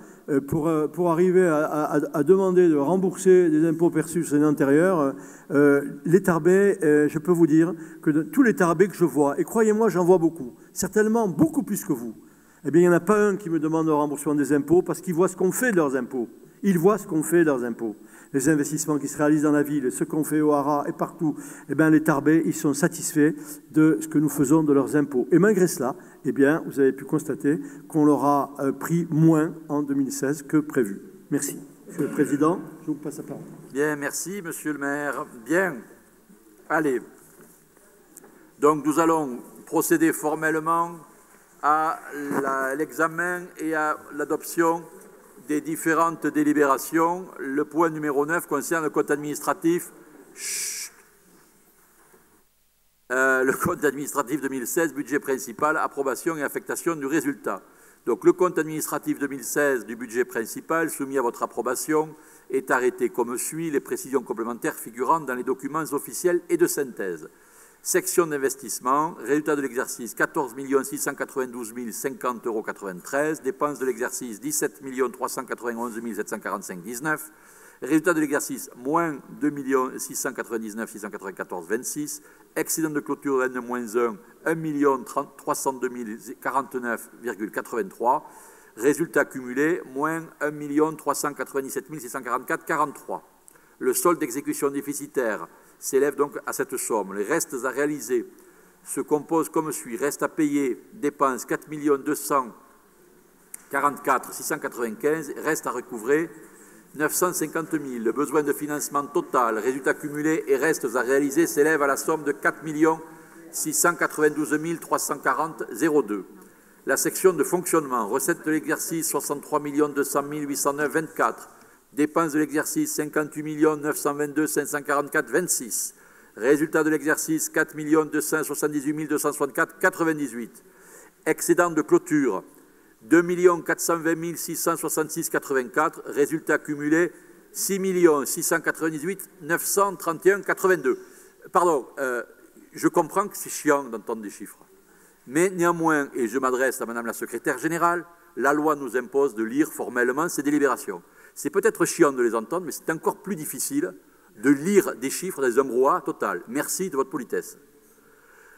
pour arriver à demander de rembourser des impôts perçus sur l'année antérieure. Les Tarbais, je peux vous dire que tous les Tarbais que je vois, et croyez-moi, j'en vois beaucoup, certainement beaucoup plus que vous, eh bien, il n'y en a pas un qui me demande le remboursement des impôts parce qu'ils voient ce qu'on fait de leurs impôts. Ils voient ce qu'on fait de leurs impôts. Les investissements qui se réalisent dans la ville, ce qu'on fait au Hara et partout, eh bien, les Tarbais, ils sont satisfaits de ce que nous faisons de leurs impôts. Et malgré cela, eh bien, vous avez pu constater qu'on leur a pris moins en 2016 que prévu. Merci. Monsieur le Président, je vous passe la parole. Bien, merci, Monsieur le maire. Bien. Allez. Donc, nous allons procéder formellement à l'examen et à l'adoption des différentes délibérations. Le point numéro 9 concerne le compte administratif. Le compte administratif 2016, budget principal, approbation et affectation du résultat. Donc le compte administratif 2016 du budget principal soumis à votre approbation est arrêté comme suit, les précisions complémentaires figurant dans les documents officiels et de synthèse. Section d'investissement, résultat de l'exercice 14 692 050,93 €, dépenses de l'exercice 17 391 745,19 €, résultat de l'exercice moins 2 699 694,26 €, excédent de clôture N-1, 1 302 049,83 €, résultat cumulé moins 1 397 644,43 €. Le solde d'exécution déficitaire s'élève donc à cette somme. Les restes à réaliser se composent comme suit. Reste à payer, dépenses 4 244 695, reste à recouvrer 950 000. Le besoin de financement total, résultat cumulé et restes à réaliser s'élève à la somme de 4 692 340,02. La section de fonctionnement, recettes de l'exercice 63 200 809,24. Dépenses de l'exercice 58 922 544,26. Résultat de l'exercice 4 278 264,98. Excédent de clôture 2 420 666,84. Résultat cumulé 6 698 931,82. Pardon, je comprends que c'est chiant d'entendre des chiffres. Mais néanmoins, et je m'adresse à Madame la secrétaire générale, la loi nous impose de lire formellement ces délibérations. C'est peut-être chiant de les entendre, mais c'est encore plus difficile de lire des chiffres dans un brouhaha total. Merci de votre politesse.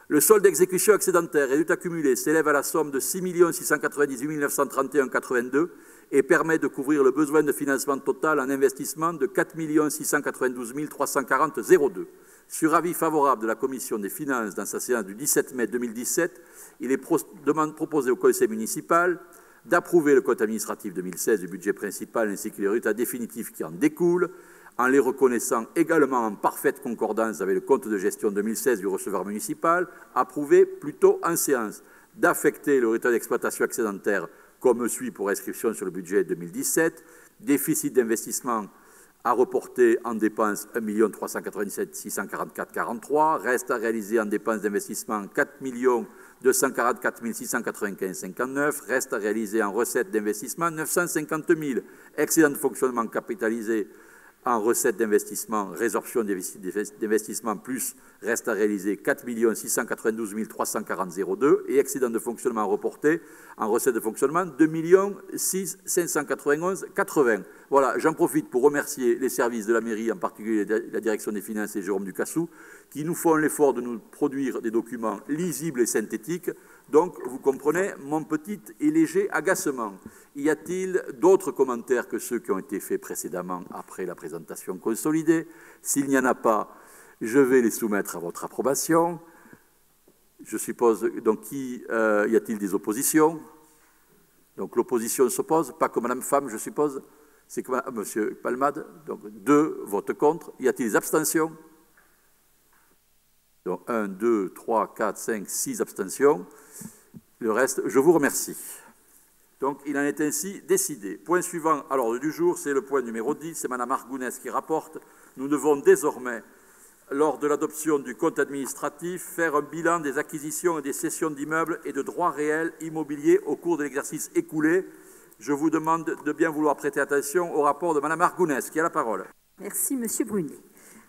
Le solde d'exécution excédentaire, résultat cumulé, s'élève à la somme de 6 698 931,82 et permet de couvrir le besoin de financement total en investissement de 4 692 340,02. Sur avis favorable de la Commission des finances dans sa séance du 17 mai 2017, il est proposé au Conseil municipal d'approuver le compte administratif 2016 du budget principal ainsi que les résultats définitifs qui en découlent, en les reconnaissant également en parfaite concordance avec le compte de gestion 2016 du receveur municipal, approuvé plus tôt en séance, d'affecter le résultat d'exploitation excédentaire comme suit pour inscription sur le budget 2017, déficit d'investissement à reporter en dépenses 1 397 644,43, reste à réaliser en dépenses d'investissement 4 244 695,59. Reste à réaliser en recettes d'investissement 950 000. Excédent de fonctionnement capitalisé en recettes d'investissement, résorption d'investissement plus reste à réaliser 4 692 340,02 et excédent de fonctionnement reporté en recettes de fonctionnement 2 591,80. Voilà, j'en profite pour remercier les services de la mairie, en particulier la direction des finances et Jérôme Ducassou, qui nous font l'effort de nous produire des documents lisibles et synthétiques. Donc, vous comprenez mon petit et léger agacement. Y a-t-il d'autres commentaires que ceux qui ont été faits précédemment après la présentation consolidée? S'il n'y en a pas, je vais les soumettre à votre approbation. Je suppose, donc, y a-t-il des oppositions? Donc, l'opposition s'oppose, pas comme Madame Femme, je suppose. C'est comme Monsieur Palmade. Donc, 2 votes contre. Y a-t-il des abstentions? Donc, 1, 2, 3, 4, 5, 6 abstentions. Le reste, je vous remercie. Donc, il en est ainsi décidé. Point suivant à l'ordre du jour, c'est le point numéro 10. C'est Mme Argounès qui rapporte. Nous devons désormais, lors de l'adoption du compte administratif, faire un bilan des acquisitions et des cessions d'immeubles et de droits réels immobiliers au cours de l'exercice écoulé. Je vous demande de bien vouloir prêter attention au rapport de Mme Argounès, qui a la parole. Merci, Monsieur Brunet.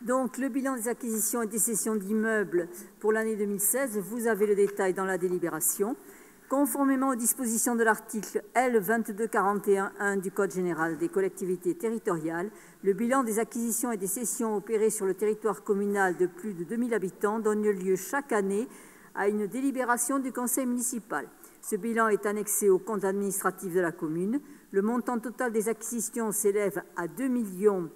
Donc, le bilan des acquisitions et des cessions d'immeubles pour l'année 2016, vous avez le détail dans la délibération. Conformément aux dispositions de l'article L. 2241-1 du Code général des collectivités territoriales, le bilan des acquisitions et des cessions opérées sur le territoire communal de plus de 2000 habitants donne lieu chaque année à une délibération du conseil municipal. Ce bilan est annexé au compte administratif de la commune. Le montant total des acquisitions s'élève à 2 millions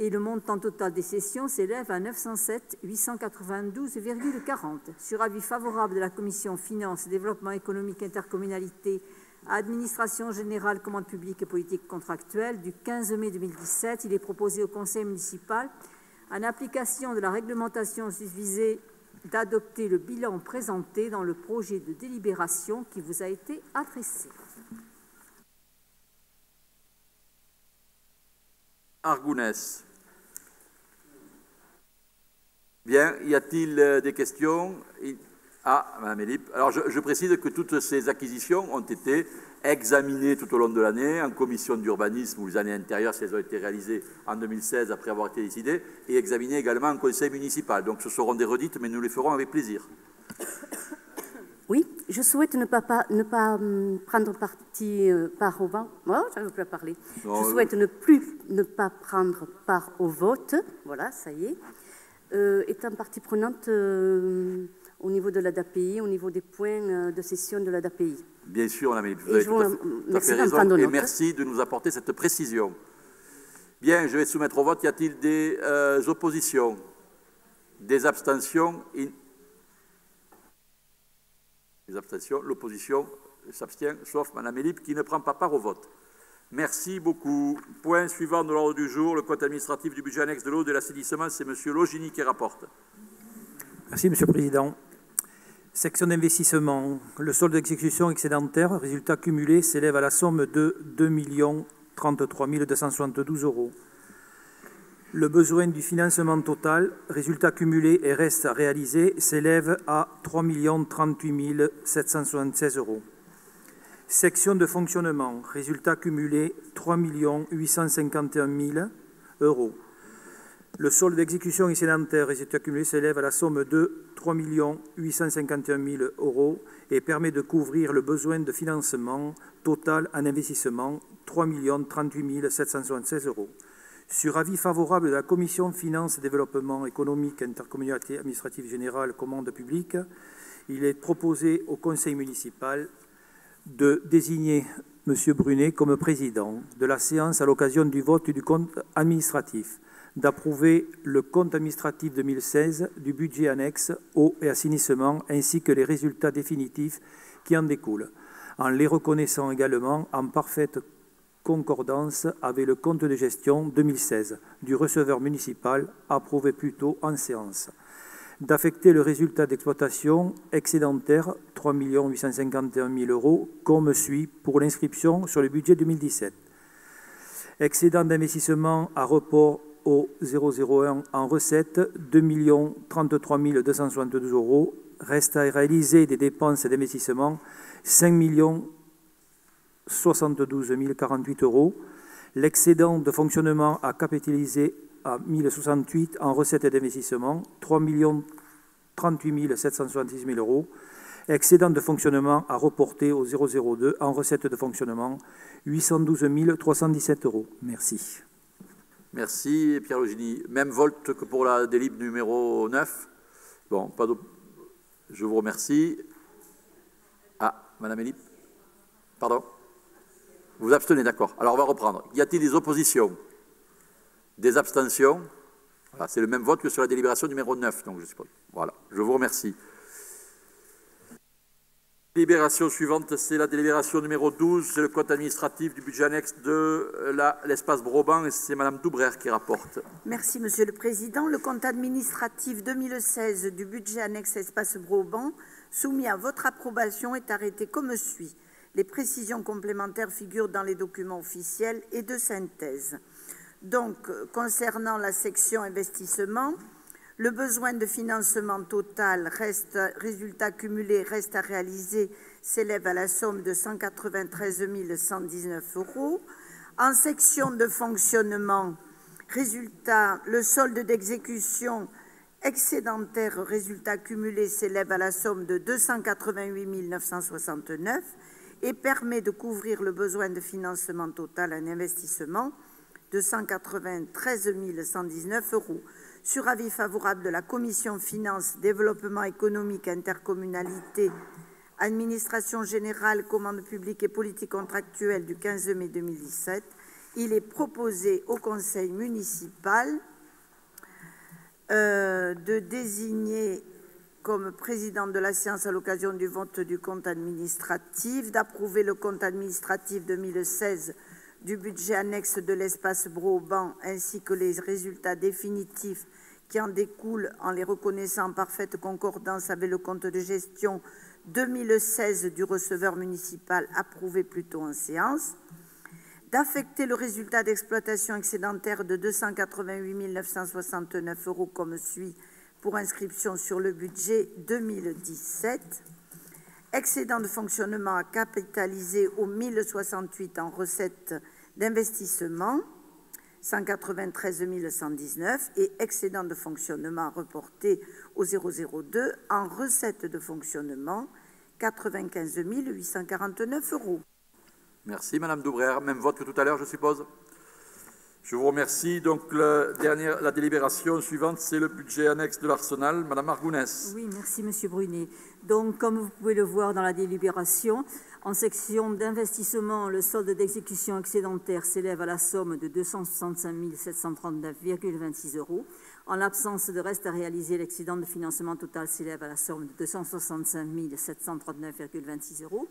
et le montant total des cessions s'élève à 907 892,40. Sur avis favorable de la commission Finances, Développement économique, Intercommunalité, Administration générale, commande publique et politique contractuelle du 15 mai 2017, il est proposé au conseil municipal, en application de la réglementation susvisée, d'adopter le bilan présenté dans le projet de délibération qui vous a été adressé. Argounès. Bien, y a-t-il des questions? Ah, Mme Elip. Alors, je précise que toutes ces acquisitions ont été examinées tout au long de l'année en commission d'urbanisme ou les années antérieures, si elles ont été réalisées en 2016 après avoir été décidées, et examinées également en conseil municipal. Donc, ce seront des redites, mais nous les ferons avec plaisir. Oui, je souhaite ne pas prendre parti part au vote. Oh, je ne veux plus parler. Non, je souhaite ne pas prendre part au vote. Voilà, ça y est. Étant partie prenante au niveau de l'ADAPI, au niveau des points de cession de l'ADAPI. Bien sûr, Mme Elip, vous avez tout à fait raison. Et merci de nous apporter cette précision. Bien, je vais soumettre au vote. Y a-t-il des oppositions? Des abstentions? Les abstentions, l'opposition s'abstient, sauf Mme Elip qui ne prend pas part au vote. Merci beaucoup. Point suivant de l'ordre du jour, le compte administratif du budget annexe de l'eau et de l'assainissement, c'est M. Logini qui rapporte. Merci, Monsieur le Président. Section d'investissement. Le solde d'exécution excédentaire, résultat cumulé, s'élève à la somme de 2 033 272 €. Le besoin du financement total, résultat cumulé et reste à réaliser, s'élève à 3 038 776 €. Section de fonctionnement, résultat cumulé 3 851 000 €. Le solde d'exécution excédentaire, résultat cumulé, s'élève à la somme de 3 851 000 € et permet de couvrir le besoin de financement total en investissement 3 038 776 €. Sur avis favorable de la Commission Finances, Développement économique, Intercommunalité administrative générale, commande publique, il est proposé au Conseil municipal de désigner M. Brunet comme président de la séance à l'occasion du vote du compte administratif, d'approuver le compte administratif 2016 du budget annexe eau et assainissement ainsi que les résultats définitifs qui en découlent, en les reconnaissant également en parfaite concordance avec le compte de gestion 2016 du receveur municipal approuvé plus tôt en séance, d'affecter le résultat d'exploitation excédentaire 3 851 000 € comme suit pour l'inscription sur le budget 2017. Excédent d'investissement à report au 001 en recette 2 033 272 € reste à réaliser des dépenses d'investissement 5 072 048 €. L'excédent de fonctionnement à capitaliser à 1068 en recettes d'investissement 3 38 766 000 €. Excédent de fonctionnement à reporter au 002 en recettes de fonctionnement 812 317 €. Merci. Merci, Pierre Logini. Même vote que pour la délib numéro 9. Bon, pas de... Je vous remercie. Ah, Madame Elip. Pardon. Vous vous abstenez, d'accord. Alors, on va reprendre. Y a-t-il des oppositions? Des abstentions? Voilà, c'est le même vote que sur la délibération numéro 9. Donc, je suppose. Voilà, je vous remercie. Délibération suivante, c'est la délibération numéro 12, c'est le compte administratif du budget annexe de l'espace Broban, et c'est Madame Doubrère qui rapporte. Merci, Monsieur le Président. Le compte administratif 2016 du budget annexe espace Broban, soumis à votre approbation, est arrêté comme suit. Les précisions complémentaires figurent dans les documents officiels et de synthèse. Donc, concernant la section investissement, le besoin de financement total résultat cumulé reste à réaliser s'élève à la somme de 193 119 €. En section de fonctionnement, le solde d'exécution excédentaire résultat cumulé s'élève à la somme de 288 969 et permet de couvrir le besoin de financement total en investissement de 193 119 €. Sur avis favorable de la Commission Finances, Développement économique, Intercommunalité, Administration générale, commande publique et politique contractuelle du 15 mai 2017, il est proposé au Conseil municipal de désigner comme président de la séance à l'occasion du vote du compte administratif, d'approuver le compte administratif 2016 du budget annexe de l'espace Broban ainsi que les résultats définitifs qui en découlent en les reconnaissant en parfaite concordance avec le compte de gestion 2016 du receveur municipal approuvé plus tôt en séance, d'affecter le résultat d'exploitation excédentaire de 288 969 € comme suit pour inscription sur le budget 2017, excédent de fonctionnement à capitaliser au 1068 en recettes d'investissement, 193 119 et excédent de fonctionnement reporté au 002 en recettes de fonctionnement, 95 849 €. Merci, Madame Doubrère. Même vote que tout à l'heure, je suppose. Je vous remercie. Donc, la délibération suivante, c'est le budget annexe de l'Arsenal. Madame Argounès. Oui, merci, Monsieur Brunet. Donc, comme vous pouvez le voir dans la délibération, en section d'investissement, le solde d'exécution excédentaire s'élève à la somme de 265 739,26 €. En l'absence de reste à réaliser, l'excédent de financement total s'élève à la somme de 265 739,26 €.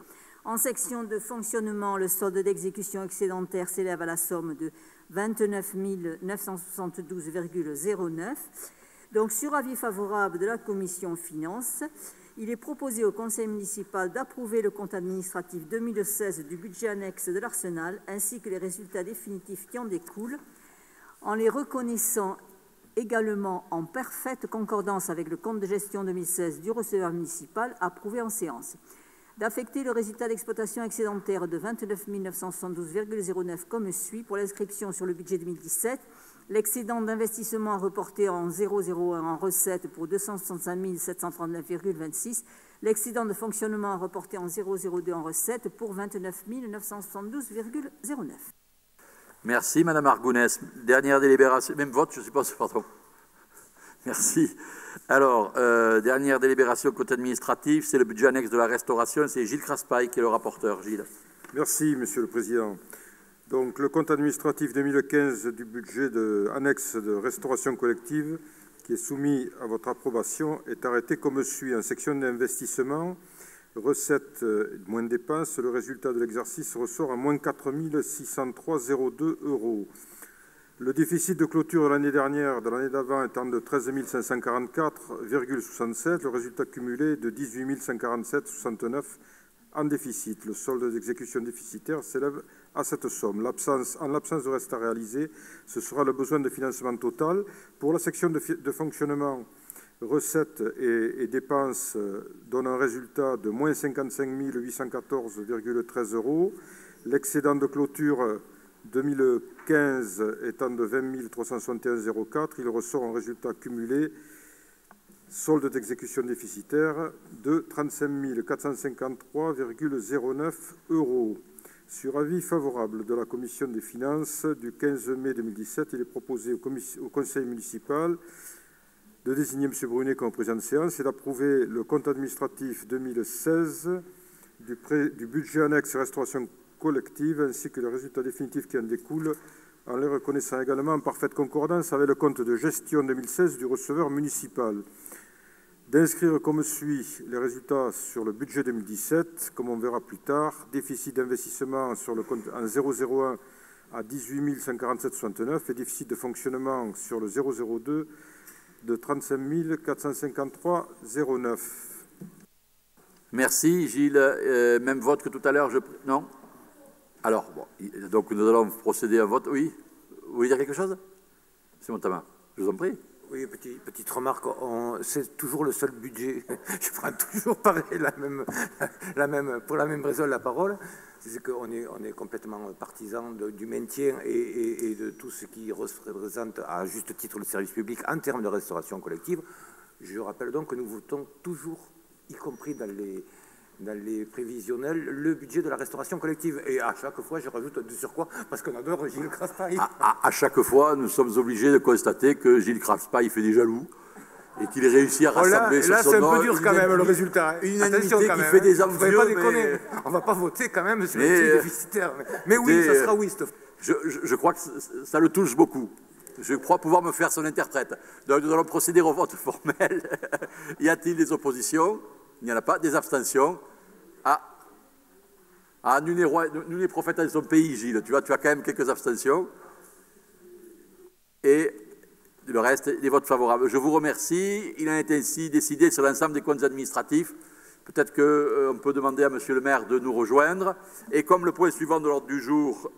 En section de fonctionnement, le solde d'exécution excédentaire s'élève à la somme de 29 972,09 €. Donc, sur avis favorable de la Commission Finances, il est proposé au Conseil municipal d'approuver le compte administratif 2016 du budget annexe de l'Arsenal ainsi que les résultats définitifs qui en découlent, en les reconnaissant également en parfaite concordance avec le compte de gestion 2016 du receveur municipal approuvé en séance, d'affecter le résultat d'exploitation excédentaire de 29 972,09 € comme suit pour l'inscription sur le budget 2017, l'excédent d'investissement reporté en 001 en recettes pour 265 739,26 €, l'excédent de fonctionnement reporté en 002 en recettes pour 29 972,09 €. Merci, Madame Argounès. Dernière délibération, même vote, je suppose, pardon. Merci. Alors, dernière délibération compte administratif, c'est le budget annexe de la restauration. C'est Gilles Craspaille qui est le rapporteur. Gilles. Merci, Monsieur le Président. Donc, le compte administratif 2015 du budget annexe de restauration collective qui est soumis à votre approbation est arrêté comme suit. En section d'investissement, recettes moins dépenses, le résultat de l'exercice ressort à moins 4 603,02 €. Le déficit de clôture de l'année dernière, de l'année d'avant, étant de 13 544,67, le résultat cumulé est de 18 147,69 en déficit. Le solde d'exécution déficitaire s'élève à cette somme. En l'absence de reste à réaliser, ce sera le besoin de financement total. Pour la section de fonctionnement, recettes et dépenses donnent un résultat de moins 55 814,13 €. L'excédent de clôture 2015 étant de 20 361,04 €, il ressort un résultat cumulé solde d'exécution déficitaire de 35 453,09 €. Sur avis favorable de la Commission des finances du 15 mai 2017, il est proposé au Conseil municipal de désigner M. Brunet comme président de séance et d'approuver le compte administratif 2016 du budget annexe restauration collective ainsi que les résultats définitifs qui en découlent, en les reconnaissant également en parfaite concordance avec le compte de gestion 2016 du receveur municipal. D'inscrire comme suit les résultats sur le budget 2017, comme on verra plus tard, déficit d'investissement sur le compte en 001 à 18 147,69 et déficit de fonctionnement sur le 002 de 35 453,09. Merci Gilles. Même vote que tout à l'heure, non? Alors, bon, donc nous allons procéder à un vote. Oui? Vous voulez dire quelque chose? C'est mon tabac. Je vous en prie. Oui, petite remarque, c'est toujours le seul budget, je prends toujours pareil, pour la même raison la parole, c'est qu'on est complètement partisan du maintien et de tout ce qui représente à juste titre le service public en termes de restauration collective. Je rappelle donc que nous votons toujours, y compris dans les prévisionnels, le budget de la restauration collective. Et à chaque fois, je rajoute de surcroît, parce qu'on adore Gilles Craspaille. À chaque fois, nous sommes obligés de constater que Gilles Craspaille fait des jaloux et qu'il réussit à rassembler sur son nom. Là, c'est un peu dur quand même, le résultat. Une unanimité qui fait des envieux. On ne va pas voter quand même sur les déficitaires. Mais oui, ça sera oui. Je crois que ça le touche beaucoup. Je crois pouvoir me faire son interprète. Donc, nous allons procéder au vote formel. Y a-t-il des oppositions? Il n'y en a pas. Des abstentions? Nul n'est prophète dans son pays, Gilles. Tu as quand même quelques abstentions. Et le reste, des votes favorables. Je vous remercie. Il en est ainsi décidé sur l'ensemble des comptes administratifs. Peut-être qu'on peut demander à Monsieur le maire de nous rejoindre. Et comme le point suivant de l'ordre du jour,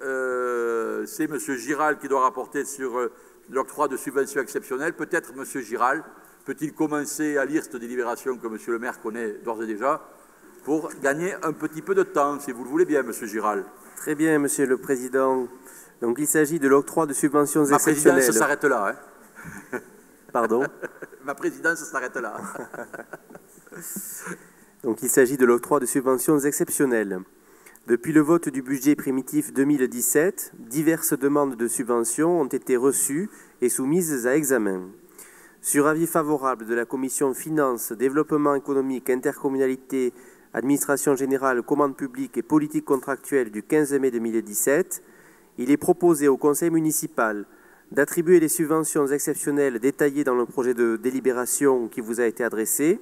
c'est Monsieur Giral qui doit rapporter sur l'octroi de subventions exceptionnelles, peut-être Monsieur Giral peut-il commencer à lire cette délibération que Monsieur le maire connaît d'ores et déjà pour gagner un petit peu de temps, si vous le voulez bien, Monsieur Giral. Très bien, Monsieur le Président. Donc, il s'agit de l'octroi de subventions exceptionnelles. Ma présidence s'arrête là. Hein. Pardon? Ma présidence s'arrête là. Donc, il s'agit de l'octroi de subventions exceptionnelles. Depuis le vote du budget primitif 2017, diverses demandes de subventions ont été reçues et soumises à examen. Sur avis favorable de la Commission Finances, Développement économique, Intercommunalité, Administration générale, Commande publique et politique contractuelle du 15 mai 2017, il est proposé au Conseil municipal d'attribuer les subventions exceptionnelles détaillées dans le projet de délibération qui vous a été adressé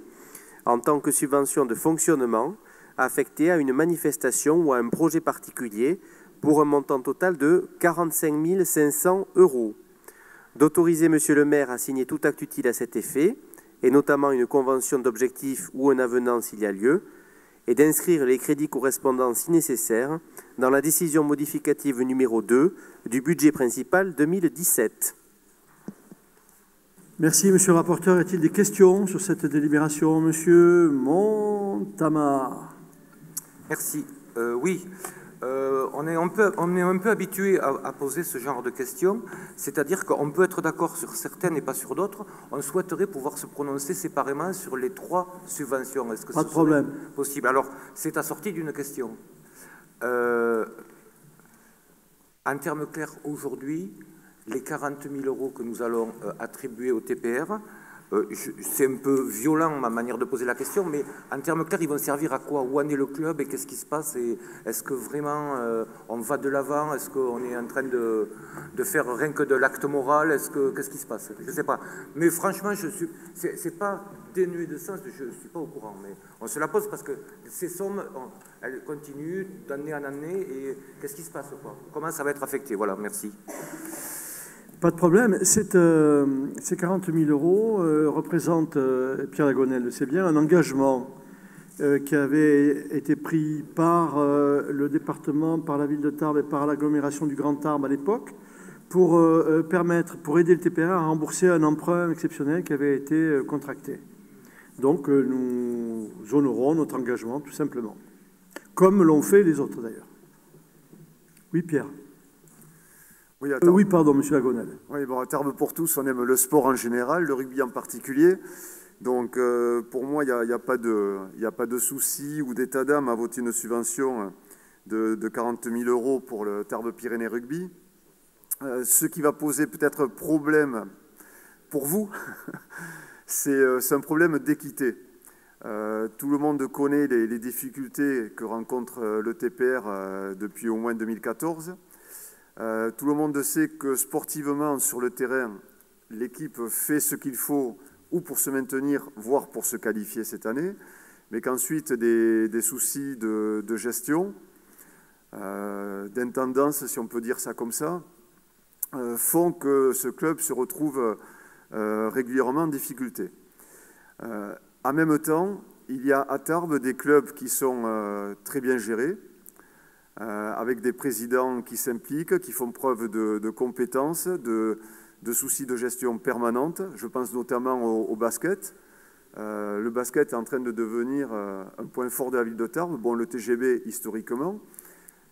en tant que subvention de fonctionnement affectée à une manifestation ou à un projet particulier pour un montant total de 45 500 €. D'autoriser Monsieur le maire à signer tout acte utile à cet effet, et notamment une convention d'objectifs ou un avenant s'il y a lieu, et d'inscrire les crédits correspondants si nécessaire dans la décision modificative numéro 2 du budget principal 2017. Merci, Monsieur le rapporteur. Y a-t-il des questions sur cette délibération? Monsieur Montamar. Merci. Oui. On est un peu habitué à poser ce genre de questions, c'est-à-dire qu'on peut être d'accord sur certaines et pas sur d'autres. On souhaiterait pouvoir se prononcer séparément sur les 3 subventions. Est-ce que pas de problème possible? Alors, c'est assorti d'une question. En termes clairs, aujourd'hui, les 40 000 € que nous allons attribuer au TPR, c'est un peu violent ma manière de poser la question, mais en termes clairs, ils vont servir à quoi? Où en est le club et qu'est-ce qui se passe? Est-ce que vraiment on va de l'avant? Est-ce qu'on est en train de faire rien que de l'acte moral? Qu'est-ce qui se passe? Je ne sais pas. Mais franchement, c'est pas dénué de sens, je ne suis pas au courant. Mais on se la pose parce que ces sommes, elles continuent d'année en année. Et qu'est-ce qui se passe, quoi? Comment ça va être affecté? Voilà, merci. Pas de problème. Ces 40 000 € représentent, Pierre Lagonel le sait bien, un engagement qui avait été pris par le département, par la ville de Tarbes et par l'agglomération du Grand Tarbes à l'époque, pour aider le TPR à rembourser un emprunt exceptionnel qui avait été contracté. Donc nous honorons notre engagement, tout simplement. Comme l'ont fait les autres, d'ailleurs. Oui, Pierre. Oui, pardon, monsieur Lagonel. Oui, bon, à Tarbes pour tous, on aime le sport en général, le rugby en particulier. Donc, pour moi, il n'y a pas de souci ou d'état d'âme à voter une subvention de 40 000 € pour le Tarbes-Pyrénées Rugby. Ce qui va poser peut-être problème pour vous, c'est un problème d'équité. Tout le monde connaît les difficultés que rencontre le TPR depuis au moins 2014. Tout le monde sait que sportivement, sur le terrain, l'équipe fait ce qu'il faut ou pour se maintenir, voire pour se qualifier cette année, mais qu'ensuite des soucis de gestion, d'intendance, si on peut dire ça comme ça, font que ce club se retrouve régulièrement en difficulté. En même temps, il y a à Tarbes des clubs qui sont très bien gérés, avec des présidents qui s'impliquent, qui font preuve de compétences, de soucis de gestion permanente. Je pense notamment au basket. Le basket est en train de devenir un point fort de la ville de Tarbes. Bon, le TGB historiquement,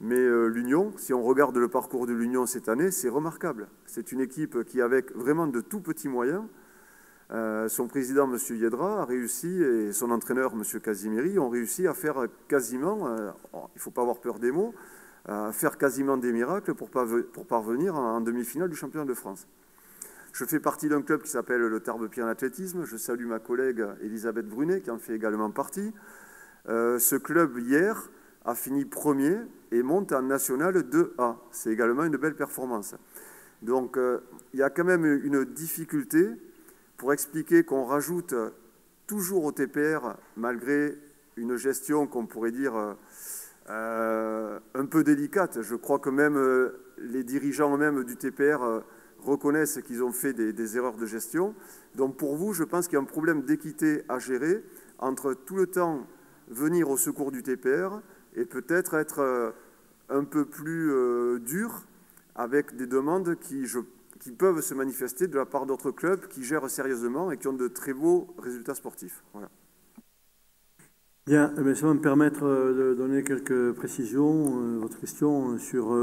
mais l'Union, si on regarde le parcours de l'Union cette année, c'est remarquable. C'est une équipe qui, avec vraiment de tout petits moyens, son président, M. Yedra, a réussi, et son entraîneur, M. Casimiri, ont réussi à faire quasiment, il ne faut pas avoir peur des mots, à faire quasiment des miracles pour parvenir en demi-finale du championnat de France. Je fais partie d'un club qui s'appelle le Tarbes-Pyrénées Athlétisme. Je salue ma collègue Elisabeth Brunet, qui en fait également partie. Ce club, hier, a fini premier et monte en National 2A. C'est également une belle performance. Donc, il y a quand même une difficulté pour expliquer qu'on rajoute toujours au TPR, malgré une gestion qu'on pourrait dire un peu délicate. Je crois que même les dirigeants eux-mêmes du TPR reconnaissent qu'ils ont fait des erreurs de gestion. Donc pour vous, je pense qu'il y a un problème d'équité à gérer entre tout le temps venir au secours du TPR et peut-être être un peu plus dur avec des demandes qui peuvent se manifester de la part d'autres clubs qui gèrent sérieusement et qui ont de très beaux résultats sportifs. Voilà. Bien, ça va me permettre de donner quelques précisions, votre question, sur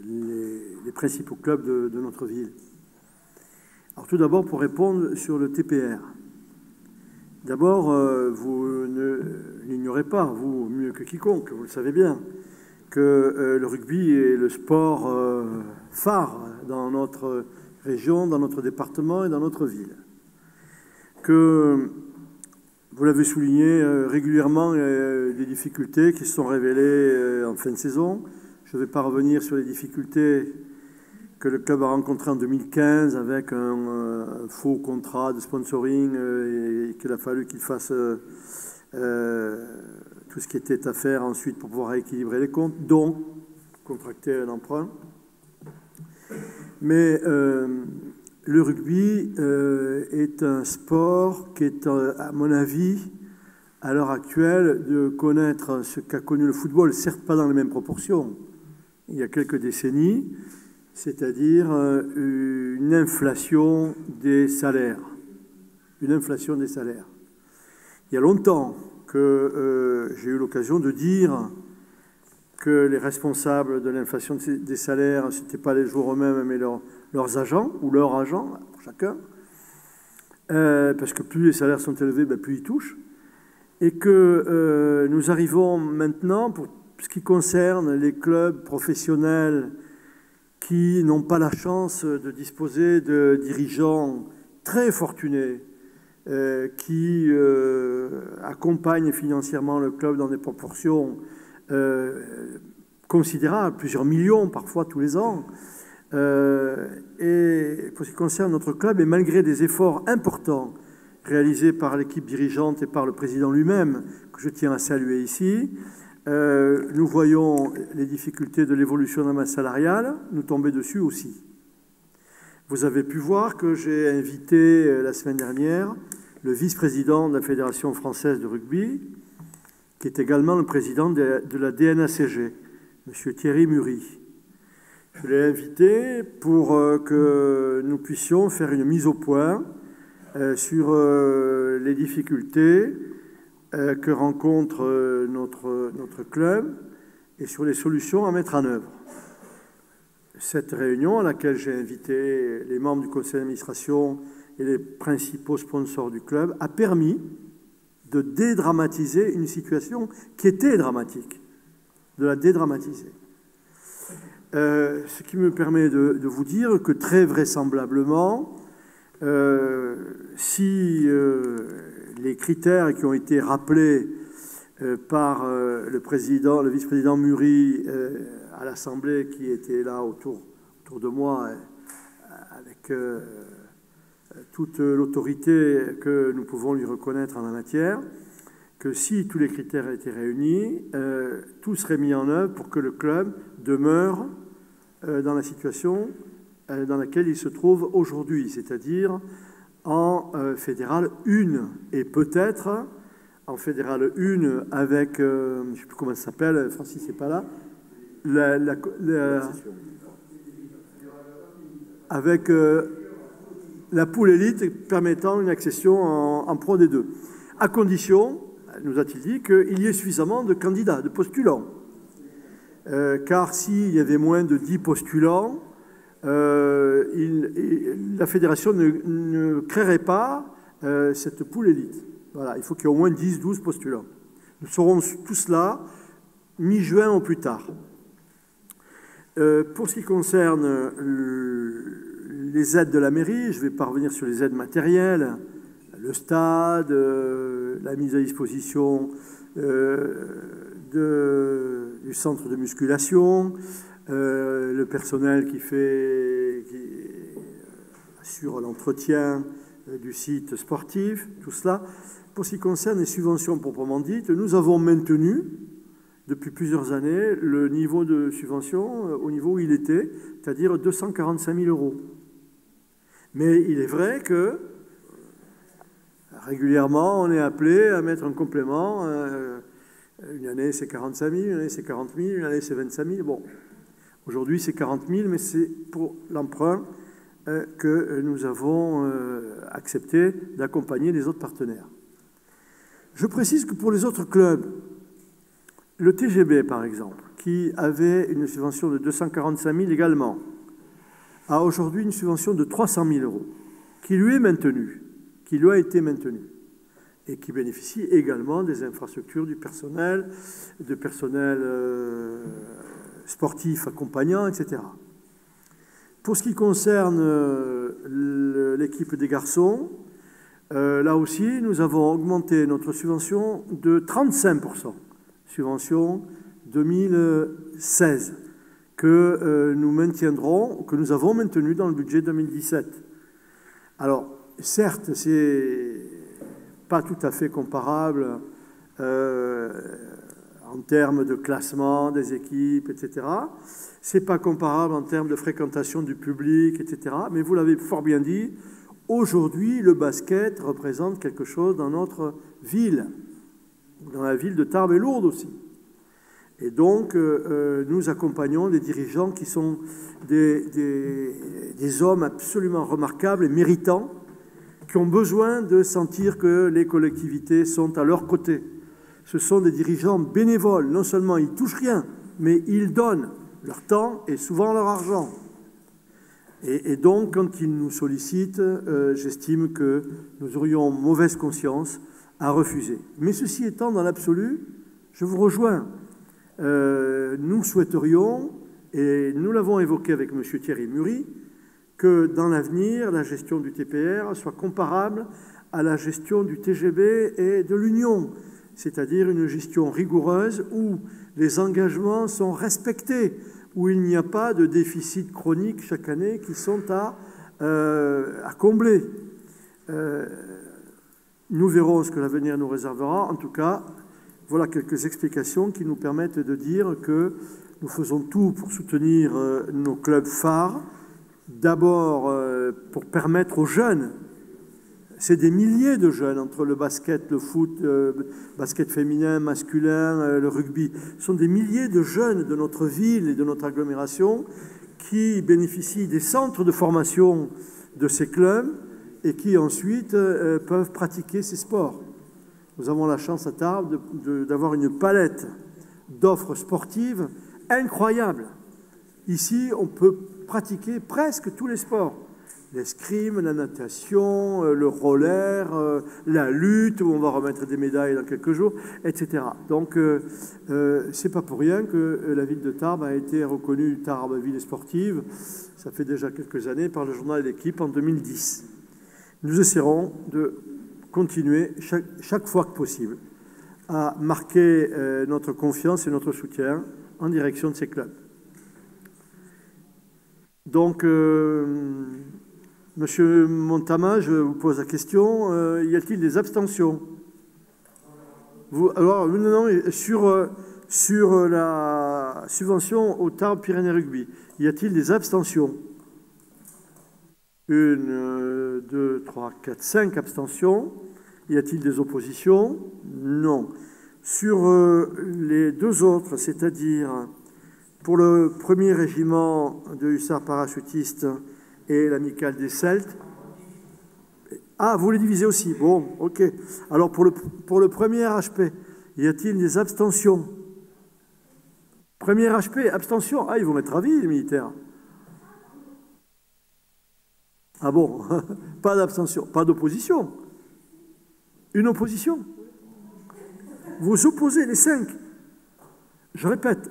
les principaux clubs de notre ville. Alors tout d'abord, pour répondre sur le TPR. D'abord, vous ne l'ignorez pas, vous mieux que quiconque, vous le savez bien, que le rugby est le sport phare dans notre région, dans notre département et dans notre ville. Que, vous l'avez souligné régulièrement, des difficultés qui se sont révélées en fin de saison. Je ne vais pas revenir sur les difficultés que le club a rencontrées en 2015 avec un faux contrat de sponsoring et qu'il a fallu qu'il fasse tout ce qui était à faire ensuite pour pouvoir équilibrer les comptes, donc contracter un emprunt. Mais le rugby est un sport qui est, à mon avis, à l'heure actuelle, de connaître ce qu'a connu le football, certes pas dans les mêmes proportions, il y a quelques décennies, c'est-à-dire une inflation des salaires. Une inflation des salaires. Il y a longtemps que j'ai eu l'occasion de dire que les responsables de l'inflation des salaires, ce n'étaient pas les joueurs eux-mêmes, mais leurs agents, ou leurs agents, pour chacun, parce que plus les salaires sont élevés, plus ils touchent, et que nous arrivons maintenant, pour ce qui concerne les clubs professionnels qui n'ont pas la chance de disposer de dirigeants très fortunés, qui accompagnent financièrement le club dans des proportions considérables, plusieurs millions parfois tous les ans. Et pour ce qui concerne notre club, et malgré des efforts importants réalisés par l'équipe dirigeante et par le président lui-même, que je tiens à saluer ici, nous voyons les difficultés de l'évolution de la masse salariale nous tomber dessus aussi. Vous avez pu voir que j'ai invité la semaine dernière le vice-président de la Fédération française de rugby, qui est également le président de la DNACG, M. Thierry Mury. Je l'ai invité pour que nous puissions faire une mise au point sur les difficultés que rencontre notre club et sur les solutions à mettre en œuvre. Cette réunion à laquelle j'ai invité les membres du conseil d'administration et les principaux sponsors du club a permis de dédramatiser une situation qui était dramatique, de la dédramatiser. Ce qui me permet de vous dire que très vraisemblablement, si les critères qui ont été rappelés par le vice-président Muri à l'Assemblée, qui était là autour de moi avec toute l'autorité que nous pouvons lui reconnaître en la matière, que si tous les critères étaient réunis, tout serait mis en œuvre pour que le club demeure dans la situation dans laquelle il se trouve aujourd'hui, c'est-à-dire en fédérale 1, et peut-être en fédérale 1 avec, je ne sais plus comment ça s'appelle, Francis n'est pas là, avec la poule élite permettant une accession en Pro D2, à condition, nous a-t-il dit, qu'il y ait suffisamment de candidats, de postulants. Car s'il y avait moins de 10 postulants, la fédération ne créerait pas cette poule élite. Voilà, il faut qu'il y ait au moins 10-12 postulants. Nous serons tous là, mi-juin au plus tard. Pour ce qui concerne les aides de la mairie, je ne vais pas revenir sur les aides matérielles, le stade, la mise à disposition du centre de musculation, le personnel qui assure l'entretien du site sportif, tout cela. Pour ce qui concerne les subventions proprement dites, nous avons maintenu depuis plusieurs années le niveau de subvention au niveau où il était, c'est-à-dire 245 000 €. Mais il est vrai que régulièrement, on est appelé à mettre un complément. Une année, c'est 45 000, une année, c'est 40 000, une année, c'est 25 000. Bon, aujourd'hui, c'est 40 000, mais c'est pour l'emprunt que nous avons accepté d'accompagner les autres partenaires. Je précise que pour les autres clubs, le TGB, par exemple, qui avait une subvention de 245 000 également, a aujourd'hui une subvention de 300 000 €, qui lui est maintenue, qui lui a été maintenue, et qui bénéficie également des infrastructures, du personnel, de personnel sportif accompagnant, etc. Pour ce qui concerne l'équipe des garçons, là aussi, nous avons augmenté notre subvention de 35%, subvention 2016, que nous maintiendrons, que nous avons maintenu dans le budget 2017. Alors, certes, c'est pas tout à fait comparable en termes de classement des équipes, etc. C'est pas comparable en termes de fréquentation du public, etc. Mais vous l'avez fort bien dit, aujourd'hui, le basket représente quelque chose dans notre ville, dans la ville de Tarbes et Lourdes aussi. Et donc, nous accompagnons des dirigeants qui sont des hommes absolument remarquables et méritants, qui ont besoin de sentir que les collectivités sont à leur côté. Ce sont des dirigeants bénévoles. Non seulement ils ne touchent rien, mais ils donnent leur temps et souvent leur argent. Et donc, quand ils nous sollicitent, j'estime que nous aurions mauvaise conscience à refuser. Mais ceci étant, dans l'absolu, je vous rejoins. Nous souhaiterions, et nous l'avons évoqué avec M. Thierry Muri, que dans l'avenir, la gestion du TPR soit comparable à la gestion du TGB et de l'Union, c'est-à-dire une gestion rigoureuse où les engagements sont respectés, où il n'y a pas de déficit chronique chaque année qui sont à combler. Nous verrons ce que l'avenir nous réservera. En tout cas, voilà quelques explications qui nous permettent de dire que nous faisons tout pour soutenir nos clubs phares. D'abord, pour permettre aux jeunes, c'est des milliers de jeunes entre le basket, le foot, basket féminin, masculin, le rugby. Ce sont des milliers de jeunes de notre ville et de notre agglomération qui bénéficient des centres de formation de ces clubs et qui ensuite peuvent pratiquer ces sports. Nous avons la chance à Tarbes d'avoir une palette d'offres sportives incroyable. Ici, on peut pratiquer presque tous les sports. L'escrime, la natation, le roller, la lutte, où on va remettre des médailles dans quelques jours, etc. Donc, c'est pas pour rien que la ville de Tarbes a été reconnue Tarbes ville sportive, ça fait déjà quelques années, par le journal L'Équipe en 2010. Nous essaierons de continuer chaque fois que possible à marquer notre confiance et notre soutien en direction de ces clubs. Donc, Monsieur Montama, je vous pose la question, y a-t-il des abstentions? Alors, non, sur la subvention au Tarbes Pyrénées Rugby, y a-t-il des abstentions? 1, 2, 3, 4, 5 abstentions. Y a-t-il des oppositions? Non. Sur les deux autres, c'est-à-dire pour le 1er régiment de hussards parachutistes et l'amicale des Celtes. Ah, vous les divisez aussi. Bon, ok. Alors pour le premier HP, y a-t-il des abstentions? Premier HP, abstention. Ah, ils vont être ravis, les militaires. Ah bon, pas d'abstention, pas d'opposition. Une opposition. Vous opposez les 5. Je répète,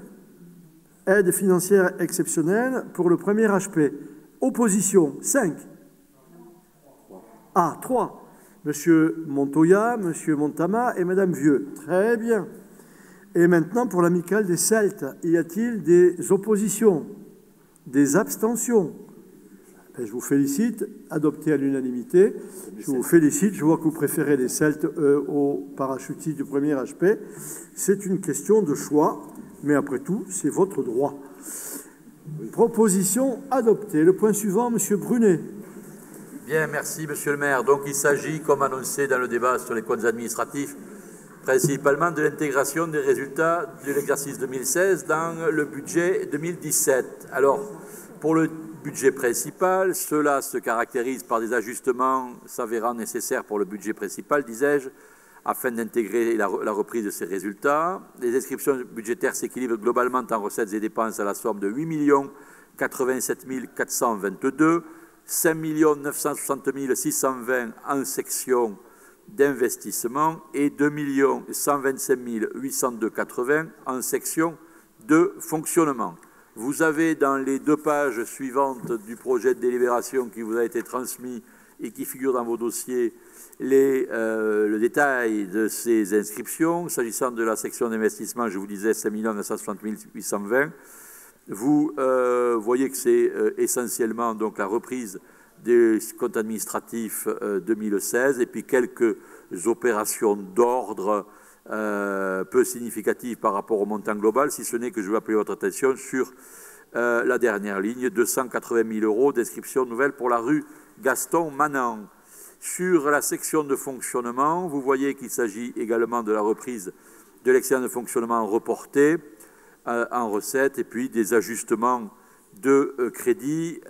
aide financière exceptionnelle pour le premier HP. Opposition, 5. Ah, 3. Monsieur Montoya, Monsieur Montama et Madame Vieux. Très bien. Et maintenant, pour l'amicale des Celtes, y a-t-il des oppositions? Des abstentions? Et je vous félicite, adopté à l'unanimité. Je vous félicite, je vois que vous préférez les Celtes aux parachutistes du premier HP. C'est une question de choix, mais après tout, c'est votre droit. Proposition adoptée. Le point suivant, Monsieur Brunet. Bien, merci, Monsieur le maire. Donc, il s'agit, comme annoncé dans le débat sur les comptes administratifs, principalement de l'intégration des résultats de l'exercice 2016 dans le budget 2017. Alors, pour le budget principal, cela se caractérise par des ajustements s'avérant nécessaires pour le budget principal, disais-je, afin d'intégrer la reprise de ces résultats. Les inscriptions budgétaires s'équilibrent globalement en recettes et dépenses à la somme de 8 087 422, 5 960 620 en section d'investissement et 2 125 802,80 en section de fonctionnement. Vous avez dans les 2 pages suivantes du projet de délibération qui vous a été transmis et qui figure dans vos dossiers le détail de ces inscriptions. S'agissant de la section d'investissement, je vous disais 5 960 820. Vous voyez que c'est essentiellement donc la reprise des comptes administratifs 2016 et puis quelques opérations d'ordre peu significatives par rapport au montant global, si ce n'est que je veux appeler votre attention sur la dernière ligne, 280 000 € d'inscription nouvelle pour la rue Gaston Manant. Sur la section de fonctionnement, vous voyez qu'il s'agit également de la reprise de l'excédent de fonctionnement reporté en recettes et puis des ajustements de crédit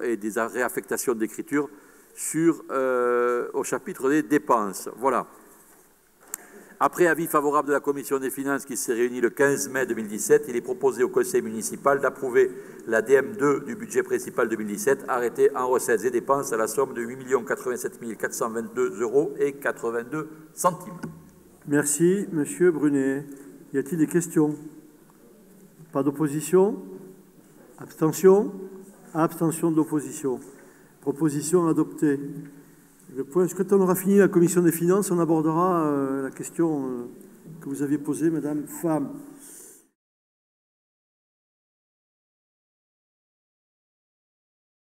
et des réaffectations d'écriture au chapitre des dépenses. Voilà. Après avis favorable de la Commission des finances qui s'est réunie le 15 mai 2017, il est proposé au Conseil municipal d'approuver la DM2 du budget principal 2017, arrêtée en recettes et dépenses à la somme de 8 87 422,82 €. Merci, Monsieur Brunet. Y a-t-il des questions? Pas d'opposition? Abstention? Abstention d'opposition. Proposition adoptée. Quand on aura fini la Commission des finances, on abordera la question que vous aviez posée, Madame Pham.